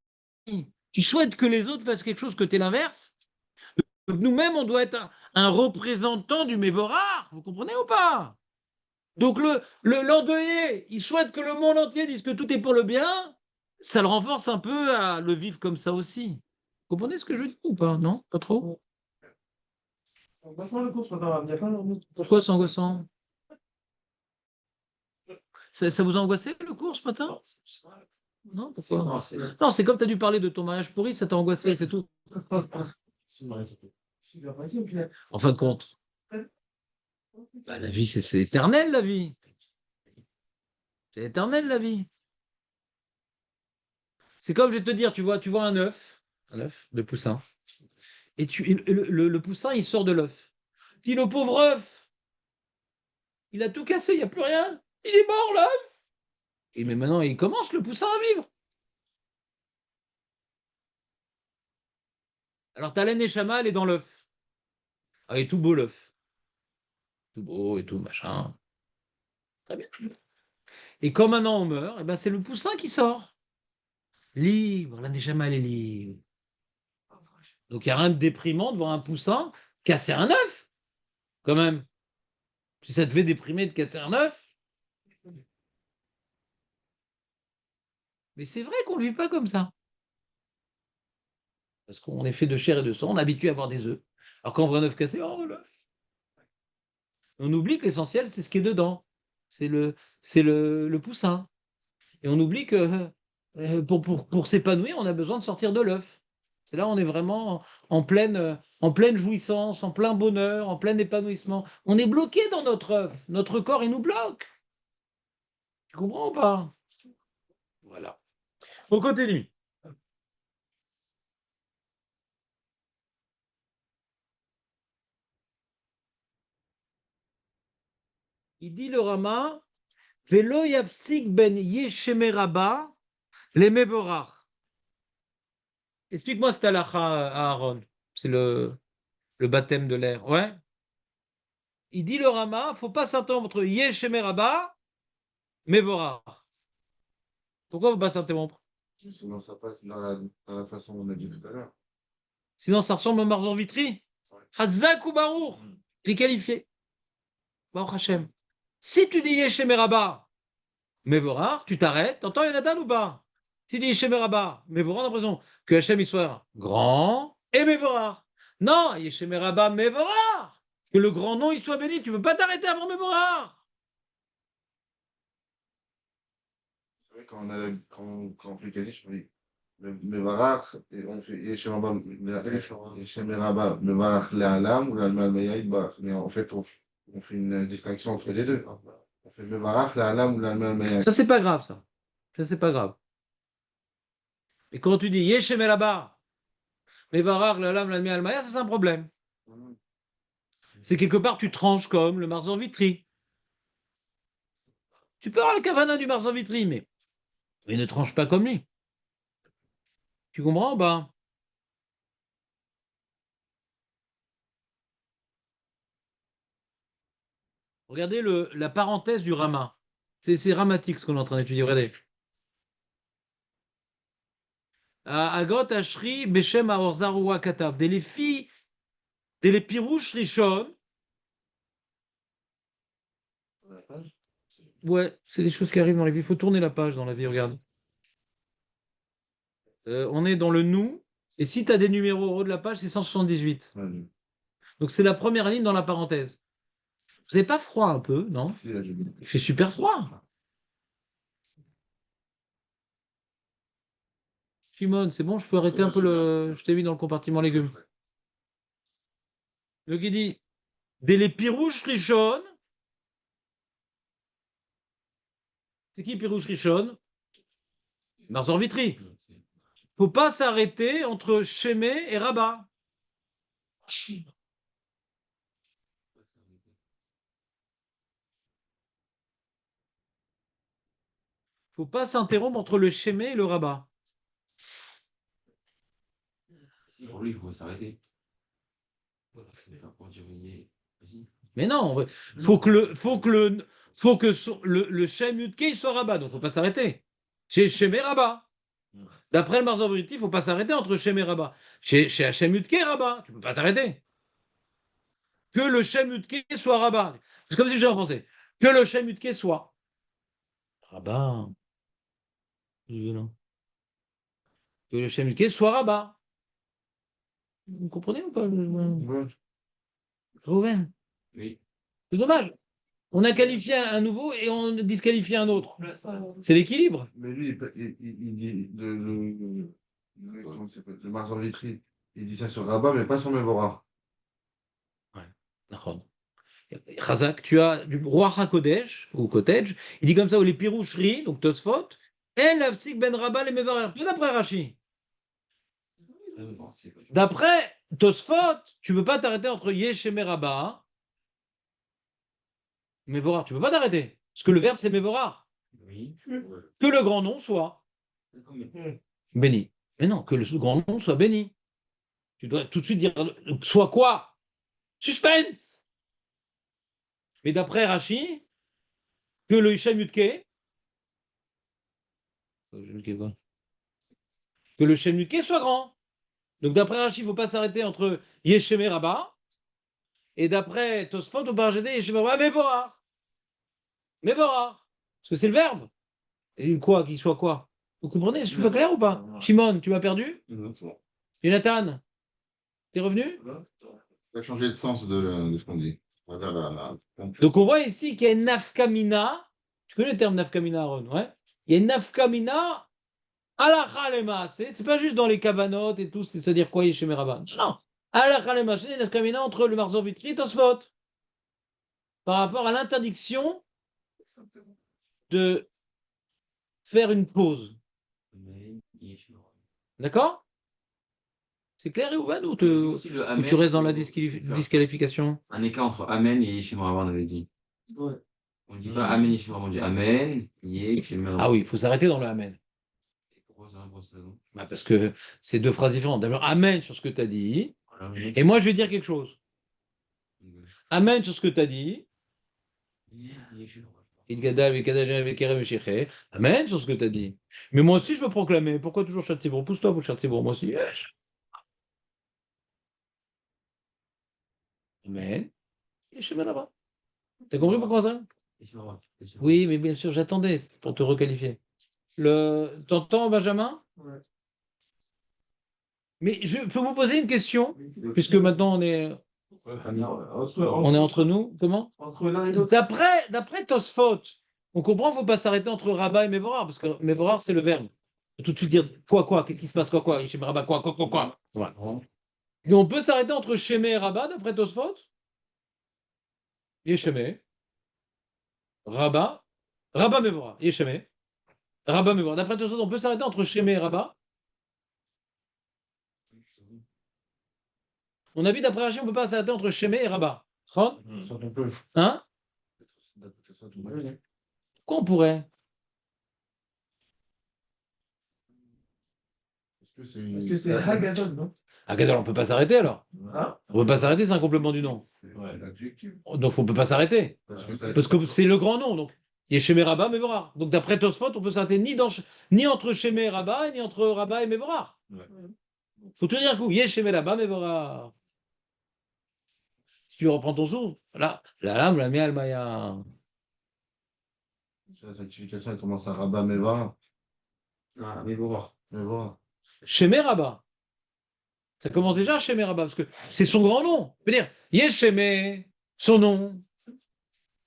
Tu souhaites que les autres fassent quelque chose que t'es l'inverse. Donc nous-mêmes, on doit être un représentant du Mévorach. Vous comprenez ou pas? Donc l'endeuillé, il souhaite que le monde entier dise que tout est pour le bien. ça le renforce un peu à le vivre comme ça aussi. Vous comprenez ce que je dis ou pas? Non? Pas trop? En passant le cours ce matin, il n'y a pas Pourquoi c'est angoissant? Ça vous a angoissé le cours ce matin? Non, pourquoi? Non, c'est comme tu as dû parler de ton mariage pourri, ça t'a angoissé, c'est tout. super facile au final. En fin de compte, bah, la vie, c'est éternel, la vie. C'est éternel, la vie. C'est comme je vais te dire, tu vois un œuf de poussin, et le poussin, il sort de l'œuf. Dis, le pauvre œuf, il a tout cassé, il n'y a plus rien. Il est mort, l'œuf. Et mais maintenant, il commence, le poussin, à vivre. Alors, ta laine Neshama, elle est dans l'œuf. Ah, il est tout beau, l'œuf. Tout beau et tout, machin. Très bien. Et quand maintenant on meurt, eh ben, c'est le poussin qui sort. Libre, la Neshama, elle est libre. Donc, il n'y a rien de déprimant de voir un poussin casser un œuf, quand même. Si ça te fait déprimer de casser un œuf. Mais c'est vrai qu'on ne vit pas comme ça. Parce qu'on est fait de chair et de sang, on est habitué à avoir des œufs. Alors quand on voit un œuf cassé, oh là. On oublie que l'essentiel, c'est ce qui est dedans. C'est le poussin. Et on oublie que pour s'épanouir, on a besoin de sortir de l'œuf. C'est là où on est vraiment en pleine jouissance, en plein bonheur, en plein épanouissement. On est bloqué dans notre œuf. Notre corps, il nous bloque. Tu comprends ou pas? Voilà. On continue. Il dit le Rama, Velo yapsik ben yeshemeraba les mevorach. Explique-moi cette halakha à Aaron. C'est le baptême de l'air. Ouais. Il dit le Rama, faut pas s'interrompre entre yeshemeraba, mevorach. Pourquoi faut pas s'interrompre? Sinon, ça passe dans la façon dont on a dit tout à l'heure. Sinon, ça ressemble au Marzor Vitri. Hazak ou Baruch. Il est qualifié. Baruch Hashem. Si tu dis yeshemeraba, mevorach, tu t'arrêtes. T'entends Yonatan ou pas? Si tu dis yeshemeraba, mevorach, on a l'impression que Hashem il soit grand et mevorach. Non, yeshemeraba, mevorach. Que le grand nom il soit béni. Tu ne peux pas t'arrêter avant mevorach. C'est vrai, quand on fait Kaddish, on dit Mevarach, et on fait Yeshemeraba, Mevarach Le'alam ou l'Almal Meyaïd Barach. Mais en fait, on fait une distinction entre les deux. On fait Mevarach Le'alam ou l'Almal Meyaïd. Ça, c'est pas grave, ça. Ça, c'est pas grave. Et quand tu dis yeshemeraba, mevorach, l'alam, l'almi, almaya, ça, c'est un problème. C'est quelque part, tu tranches comme le Marzor Vitri. Tu peux avoir le Kavana du Marzor Vitri, mais ne tranche pas comme lui. Tu comprends? Ben, regardez la parenthèse du Rama. C'est dramatique ce qu'on est en train d'étudier. Regardez. Agot Ashri Beshem Aorzarua Katav. Des les filles, des les pirouches Rishon. Ouais, c'est des choses qui arrivent dans la vie. Il faut tourner la page dans la vie, regarde. On est dans le nous. Et si tu as des numéros au haut de la page, c'est 178. Ouais, Donc c'est la première ligne dans la parenthèse. Vous n'avez pas froid un peu, non? si, là, j'ai dit. Il fait super froid. Shimon, c'est bon, je peux arrêter un peu le. Je t'ai mis dans le compartiment légumes. Le qui dit Dès les pirouches richonnes. C'est qui pirouche richonne? Marzor Vitri. Faut pas s'arrêter entre Chémé et Rabat. Faut pas s'interrompre entre le Chémé et le Rabat. Si, pour lui, il faut s'arrêter. Enfin, pour dire, vas-y. Mais non, faut que le Shem Yudke soit Rabat, donc faut pas s'arrêter. Chez Chémé Rabat. D'après le Marzor Vitri, faut pas s'arrêter entre Chémé et Rabat. Chez Hachem Yudke Rabat, tu peux pas t'arrêter. Que le Shem Yudke soit Rabat. C'est comme si je disais en français. Que le Shem Yudke soit Rabat. Violent. que le Shem Yudke soit Rabat. Vous comprenez ou pas? Ouais. Rouven, Oui. c'est dommage. On a qualifié un nouveau et on a disqualifié un autre. C'est l'équilibre. Mais lui, il dit comment il s'appelle, le Marzor Vitry, il dit ça sur Rabat, mais pas sur Mévorah. D'accord. Chazak, tu as du roi HaKodesh, ou Cottage, il dit comme ça, ou les Piroucheries, donc Tosfot, et l'Afsik ben Rabba les Mevarer. Pas d'après Rashi. D'après Tosfot, tu ne peux pas t'arrêter entre Yesh et Merabah, Mevorar. Tu ne peux pas t'arrêter. Parce que le verbe, c'est Mevorar. Oui. Que le grand nom soit béni. Mais non, que le grand nom soit béni. Tu dois tout de suite dire soit quoi? Suspense. Mais d'après Rashi, que le Hishem Yudke, que le Shem Yudke soit grand. Donc d'après Rashi, il ne faut pas s'arrêter entre Yeshem et Rabba. Et d'après Tosfot, on peut rajouter Yeshem et Rabba, Mevorar. Mevorar. Parce que c'est le verbe. Et quoi, qu'il soit quoi? Vous comprenez? Je suis pas clair ou pas? Shimon, tu m'as perdu? Non, c'est bon. Jonathan, t'es revenu? Ça va changer le sens de ce qu'on dit. On va vers Donc on voit ici qu'il y a une nafkamina. Tu connais le terme nafkamina, Aaron, ouais? Il y a une nafkamina halakha lema. C'est pas juste dans les cavanotes et tout, c'est-à-dire quoi, Yeshem et Rabba. Non. Halakha lema, c'est une nafkamina entre le Marzor Vitri et Tosfot. Par rapport à l'interdiction de faire une pause. D'accord? C'est clair, Youvan, ou tu restes dans la disqualification? Un écart entre Amen et Yeshim Rabba, on avait dit. Ouais. On ne dit pas Amen, Yeshim Rabba, on dit Amen, Yeshim Rabba. Ah oui, il faut s'arrêter dans le Amen. Pourquoi ça pour cette raison? Bah, parce que c'est deux phrases différentes. D'abord, Amen sur ce que tu as dit. Voilà, Et moi, je vais dire quelque chose. Amen sur ce que tu as dit. Yeshim Rabba. Amen sur ce que tu as dit. Mais moi aussi, je veux proclamer. Pourquoi toujours Chatzibor? Pousse-toi pour Chatzibor. Moi aussi. Amen. Et je vais là-bas. T'as compris pourquoi ça? Yeshim Rabba. Oui, mais bien sûr, j'attendais pour te requalifier. T'entends, Benjamin? Ouais. Mais je peux vous poser une question, puisque maintenant on est entre nous. Comment? Entre l'un et l'autre. D'après Tosfot, on comprend qu'il ne faut pas s'arrêter entre Rabat et Mevorar, parce que Mevorar, c'est le verbe. Faut tout de suite dire quoi, qu'est-ce qui se passe, quoi, chez Rabat, quoi. Voilà. Et on peut s'arrêter entre Shemé et Rabat, d'après Tosfot? Yeshemé, Rabat, Rabat Mevorar, Yeshemé, Rabat Mevorar. D'après Tosfot, on peut s'arrêter entre Shemé et Rabat. On a vu d'après Rachid, on ne peut pas s'arrêter entre Shemé et Rabat. Ça, on peut. Hein? Ça, on peut. Quoi on pourrait? Parce Parce que c'est Hagadol, non? Hagadol, on ne peut pas s'arrêter alors. Hein? On ne peut pas s'arrêter, c'est un complément du nom. c'est l'adjectif. Donc on ne peut pas s'arrêter. Parce que c'est le grand nom. Donc il y a Shemé Rabat, Mevorar. Donc d'après Tosfot, on peut s'arrêter ni entre Shemé et Rabat, ni entre Rabat et Mevorar. Faut te dire un coup. Shemé Rabat, Mevorar. Si tu reprends ton sou, là, la lame, la miel, Maya. La certification, elle commence à Rabat Meva. Ah, mais bon. Meva. Shemé Rabat. Ça commence déjà à Shemé Rabat, parce que c'est son grand nom. Je veux dire, Shemé, son nom,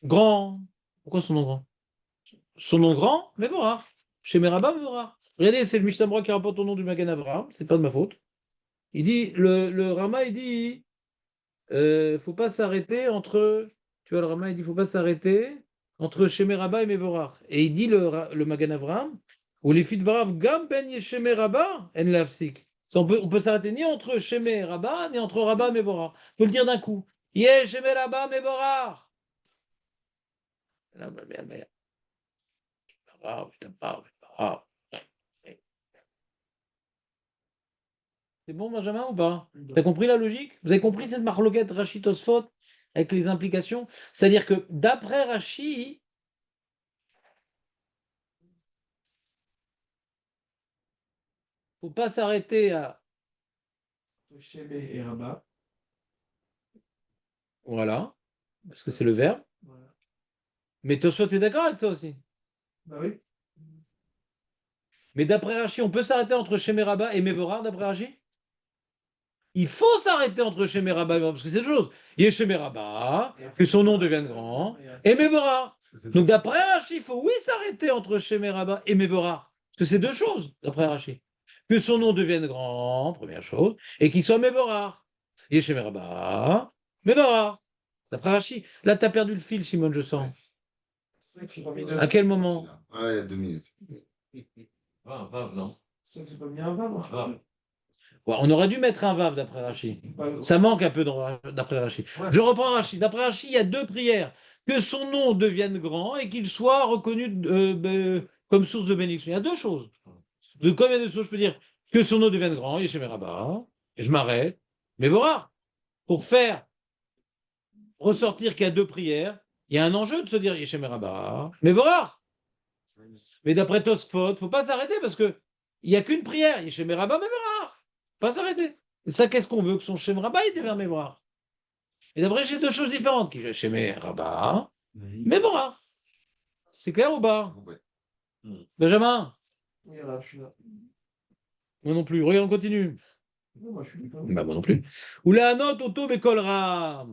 grand. Pourquoi son nom grand? Son nom grand, Mevorar. Shemé Rabat, Mevorar. Regardez, c'est le Mishnah qui rapporte au nom du Magen Avraham, c'est pas de ma faute. Il dit, le Rama, il dit, faut pas s'arrêter entre, tu vois, le Rama, il dit, faut pas s'arrêter entre Shemé Rabat et Mevorar. Et il dit, le Magen Avraham, ou les filles de Varav, Gam ben Yeshemé Rabat, en lafsik. On peut s'arrêter ni entre Shemé et Rabat, ni entre Rabat et Mevorar. Il faut le dire d'un coup. Yeshemé Rabat, Mevorar. C'est bon, Benjamin, ou pas? T'as compris la logique? Vous avez compris cette marloquette Rachid Tosfot avec les implications? C'est-à-dire que d'après Rachid, faut pas s'arrêter à. Shemé et Rabat. Voilà, parce que c'est le verbe. Voilà. Mais Tosfot est d'accord avec ça aussi. Bah oui. Mais d'après Rashi, on peut s'arrêter entre Shemeraba et Mevorar, d'après Rashi? Il faut s'arrêter entre Shemeraba et Mevorar, parce que c'est deux choses. Il y a Shemeraba, que son nom devienne grand, et Mevorar. Donc d'après Rashi, il faut oui s'arrêter entre Shemeraba et Mevorar. Parce que c'est deux choses, d'après Rashi. Que son nom devienne grand, première chose, et qu'il soit Mevorar. Il y a Shemeraba, Mevorar. D'après Rashi. Là, tu as perdu le fil, Simone, je sens. C'est ça que j'ai pas mis de- À quel moment? Ouais, il y a 2 minutes. Ah, Vav, non. C'est ça que j'ai pas mis un bas, moi. Vav. Ouais, on aurait dû mettre un Vav d'après Rashi. Pas- Ça manque un peu d'après Rashi. Ouais. Je reprends Rashi. D'après Rashi, il y a deux prières. Que son nom devienne grand et qu'il soit reconnu comme source de bénédiction. Il y a deux choses. De combien de choses je peux dire que son nom devienne grand, Yeshem Rabba, et je m'arrête. Mais voilà, pour faire ressortir qu'il y a deux prières, il y a un enjeu de se dire Yeshem Rabba. Mais voilà. Mais d'après Tosfot, il ne faut pas s'arrêter parce qu'il n'y a qu'une prière. Yeshem Rabba, mais voilà. Pas s'arrêter. Et ça, qu'est-ce qu'on veut? Que son Shem Rabba, il devienne Mémoire. Et d'après, j'ai deux choses différentes. Qui Yeshem Rabba, mais voilà. C'est clair ou pas? Benjamin? Oui, là, je suis là. Moi non plus. Regarde, on continue. Non, moi, je suis là. Bah, moi non plus. Ou la note auto bécolera.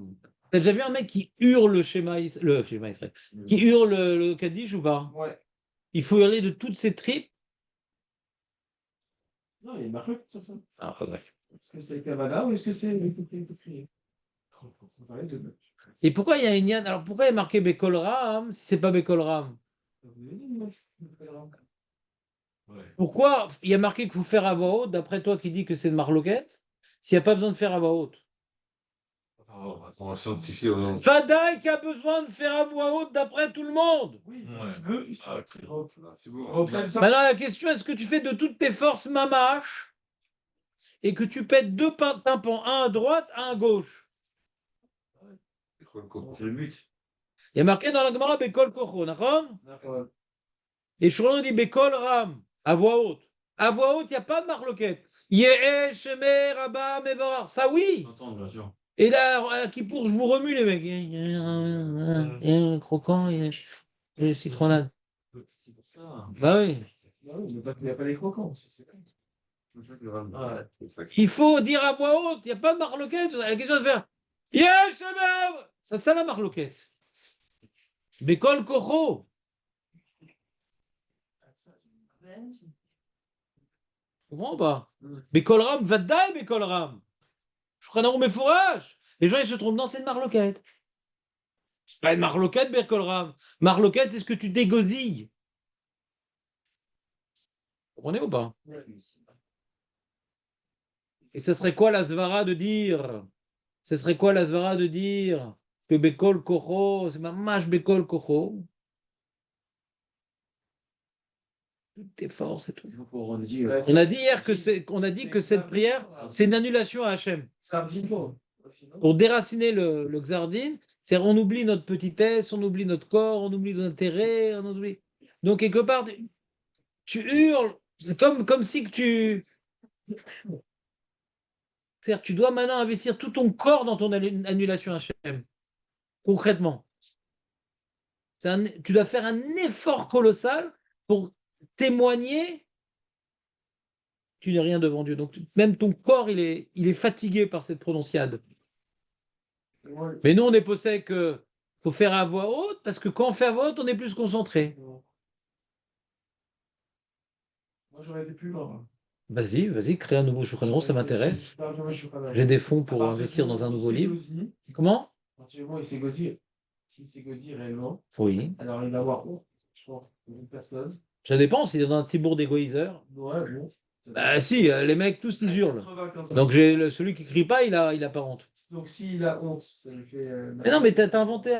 T'as déjà vu un mec qui hurle le schéma, Israël, qui hurle le Kaddish ou pas? Ouais. Il faut hurler de toutes ses tripes. Non, il y a une marque sur ça. Ah, bref. Est-ce que c'est Kavada ou est-ce que c'est le côté crié? On parlait de. Et pourquoi il y a une yann? Alors pourquoi il est marqué Bekolram si c'est pas Bekolram? Ouais. Pourquoi il y a marqué qu'il faut faire à voix haute, d'après toi qui dis que c'est de marloquette, s'il n'y a pas besoin de faire à voix haute? On va sanctifier au nom. Fadaï qui a besoin de faire à voix haute d'après tout le monde. Oui, Ouais. parce que ils sont- C'est bon. refait ça. Maintenant la question, est-ce que tu fais de toutes tes forces mamache et que tu pètes deux tympans, un à droite, un à gauche? C'est le but. Il y a marqué dans la Gemara Bekol Kocho, d'accord? D'accord. Et Shouron dit Bekol Ram, à voix haute. À voix haute, il n'y a pas de marloquette. Yehe, Shemer, Rabba, Mevorar. Ça oui. J'entends, bien sûr. Et là, à Kippour, je vous remue les mecs. Croquant et citronnade. C'est pour ça. Bah oui. Ah oui, mais il n'y a pas les croquants. C'est ça. C'est ça que le Rame- Il faut dire à voix haute, il n'y a pas de marloquette. La question de faire Yehe, Shemer. Ça la marloquette. Bekol Kocho. Comprends pas? Bekol Ram, Vadaï Bekol Ram. Shulchan mes fourrages. Les gens, ils se trompent. Non, c'est une marloquette. C'est pas une marloquette, Bekol Ram. Marloquette, c'est ce que tu dégosilles. Vous comprenez ou pas? Et ce serait quoi la svara de dire? Ce serait quoi la svara de dire que Bekol Kocho, c'est mamash Bekol Kocho? Toutes tes forces et tout. Il faut qu'on redise. On a dit hier qu'on a dit que cette prière, c'est une annulation à Hachem. C'est un petit mot. Pour déraciner le Xardin, c'est-à-dire on oublie notre petitesse, on oublie notre corps, on oublie nos intérêts, on oublie. Donc quelque part, tu hurles, c'est comme si que tu... C'est-à-dire tu dois maintenant investir tout ton corps dans ton annulation Hachem, concrètement. Tu dois faire un effort colossal pour témoigner tu n'es rien devant Dieu. Donc même ton corps, il est fatigué par cette prononciade. Ouais. Mais nous, on est posé que faut faire à voix haute, parce que quand on fait à voix haute, on est plus concentré. Moi, j'aurais été plus loin. Vas-y, crée un nouveau Shulchan Aruch, ça m'intéresse. J'ai J'ai des fonds pour investir dans un nouveau livre. Comment? À partir du moment où il s'est gosé, s'il s'est gosé réellement, Oui. alors il va avoir honte, je pense, une personne. Ça dépend, s'il est dans un petit bourg d'égoïseurs. Ouais, bon. Bah si, les mecs, tous, ils hurlent. 95. Donc celui qui crie pas, il a pas honte. Donc s'il a honte, ça lui fait. Mais non, mais t'as inventé,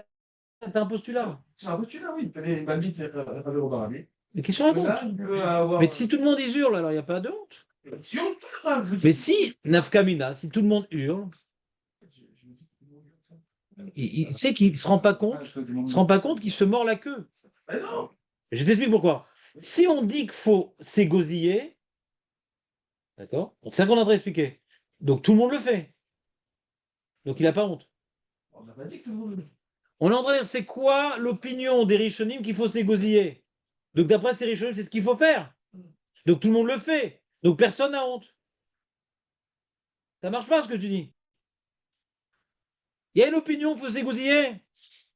t'as un postulat. C'est un postulat, oui. Il fallait Balbit, c'est pas zéro barabé. Mais qu'est-ce qu'on Là, raconte? il peut avoir. Mais si tout le monde ils hurle, alors il n'y a pas de honte. Si on parle, Mais si, Nafkamina, si tout le monde hurle, il sait qu'il ne se rend pas compte, qu'il se mord la queue. Mais non! Je t'explique pourquoi. Si on dit qu'il faut s'égosiller, d'accord? Donc c'est ça qu'on est en train d'expliquer. Donc tout le monde le fait. Donc il n'a pas honte. On n'a pas dit que tout le monde. On est en train de dire, c'est quoi l'opinion des Rishonim qu'il faut s'égosiller? Donc d'après ces Rishonim, c'est ce qu'il faut faire. Donc tout le monde le fait. Donc personne n'a honte. Ça marche pas ce que tu dis. Il y a une opinion, il faut s'égosiller.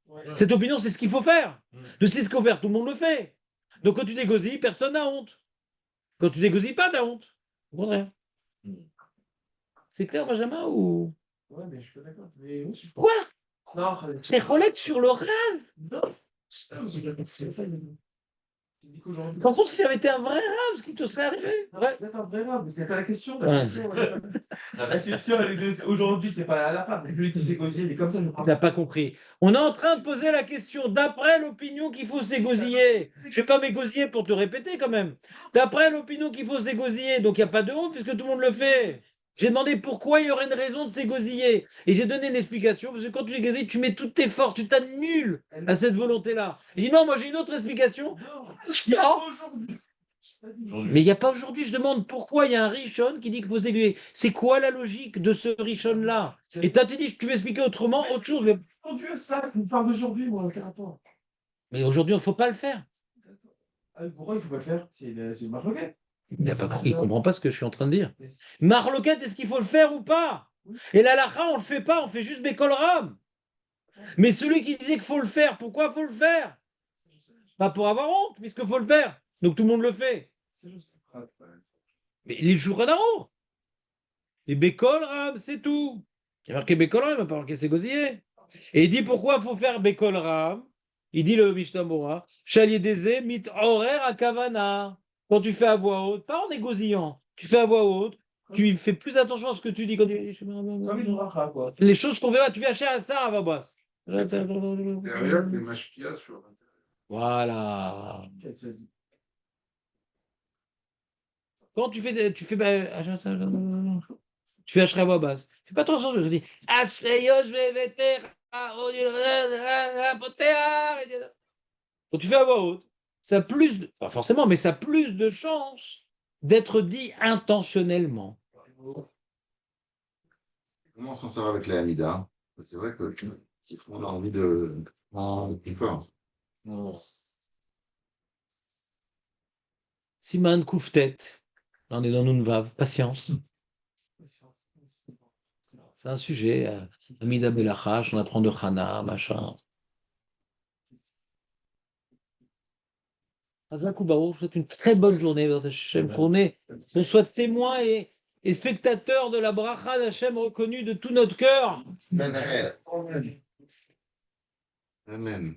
Ouais. Cette opinion, c'est ce qu'il faut faire. Mm. De c'est ce qu'il faut faire, tout le monde le fait. Donc quand tu t'égosilles, personne n'a honte. Quand tu t'égosilles pas, t'as honte. Au contraire. Mm. C'est clair, Benjamin, ou... Ouais, mais je suis pas d'accord. Mais oui, Quoi? Non, T'es relève sur le rêve? non. C'est ça. Tu dis qu'aujourd'hui. Par contre, si j'avais été un vrai rêve, ce qui te serait arrivé. Ouais. C'est un vrai rare, mais c'est pas la question. Ouais. La question, aujourd'hui, c'est pas la femme. C'est celui qui s'est causé, il est comme ça. Tu n'as pas compris. On est en train de poser la question d'après l'opinion qu'il faut s'égosiller. Je ne vais pas m'égosiller pour te répéter quand même. D'après l'opinion qu'il faut s'égosiller. Donc il n'y a pas de honte puisque tout le monde le fait. J'ai demandé pourquoi il y aurait une raison de s'égosiller. Et j'ai donné une explication parce que quand tu t'égosilles, tu mets toutes tes forces, tu t'annules à cette volonté-là. Il dit non, moi j'ai une autre explication. Non. Mais il n'y a pas aujourd'hui, je demande pourquoi il y a un Rishon qui dit qu'il faut s'égosiller. C'est quoi la logique de ce Rishon-là? Et toi, tu dis, tu veux expliquer autrement, autre chose. Mon Dieu, ça, tu me parles d'aujourd'hui, moi, aucun rapport. Mais aujourd'hui, il ne faut pas le faire. Pourquoi il ne faut pas le faire? C'est une marloquette. Il ne comprend pas ce que je suis en train de dire. Marloquette, est-ce qu'il faut le faire ou pas? Et la lacha, on ne le fait pas, on fait juste Békol Ram. Mais celui qui disait qu'il faut le faire, pourquoi il faut le faire? Pas pour avoir honte, puisqu'il faut le faire. Donc tout le monde le fait. Mais l'île Shulchan Aruch. Et Békol Ram, c'est tout. Il y a marqué Békol Ram, il n'y a pas marqué Ségosier. Et il dit pourquoi il faut faire Békol Ram. Il dit le Mishnah Bora, Chalier des mit horaire à Kavana. Quand tu fais à voix haute, pas en égosillant, tu fais à voix haute, tu fais plus attention à ce que tu dis quand tu Comme une bracha, quoi. les choses qu'on verra, tu vas acheter à ça, à Babas. Derrière, les mashpia sur l'intérieur. Voilà. Quelle ça dit. Quand tu fais, tu fais acheter à voix basse. Fais pas attention, je dis Ashreyo, je vais veter. Quand tu fais à voix haute, ça a plus, pas forcément, mais ça a plus de chances d'être dit intentionnellement. Comment on s'en sort avec les Hamida? C'est vrai que on a envie de plus fort. Siman Kouftet, là on est dans Nunvav, patience. C'est un sujet, Amida Belachash, on apprend de Hana, machin. Hazakou Baruch, je vous souhaite une très bonne journée, qu'on soit témoin et spectateur de la bracha d'Hachem reconnue de tout notre cœur. Amen. Amen.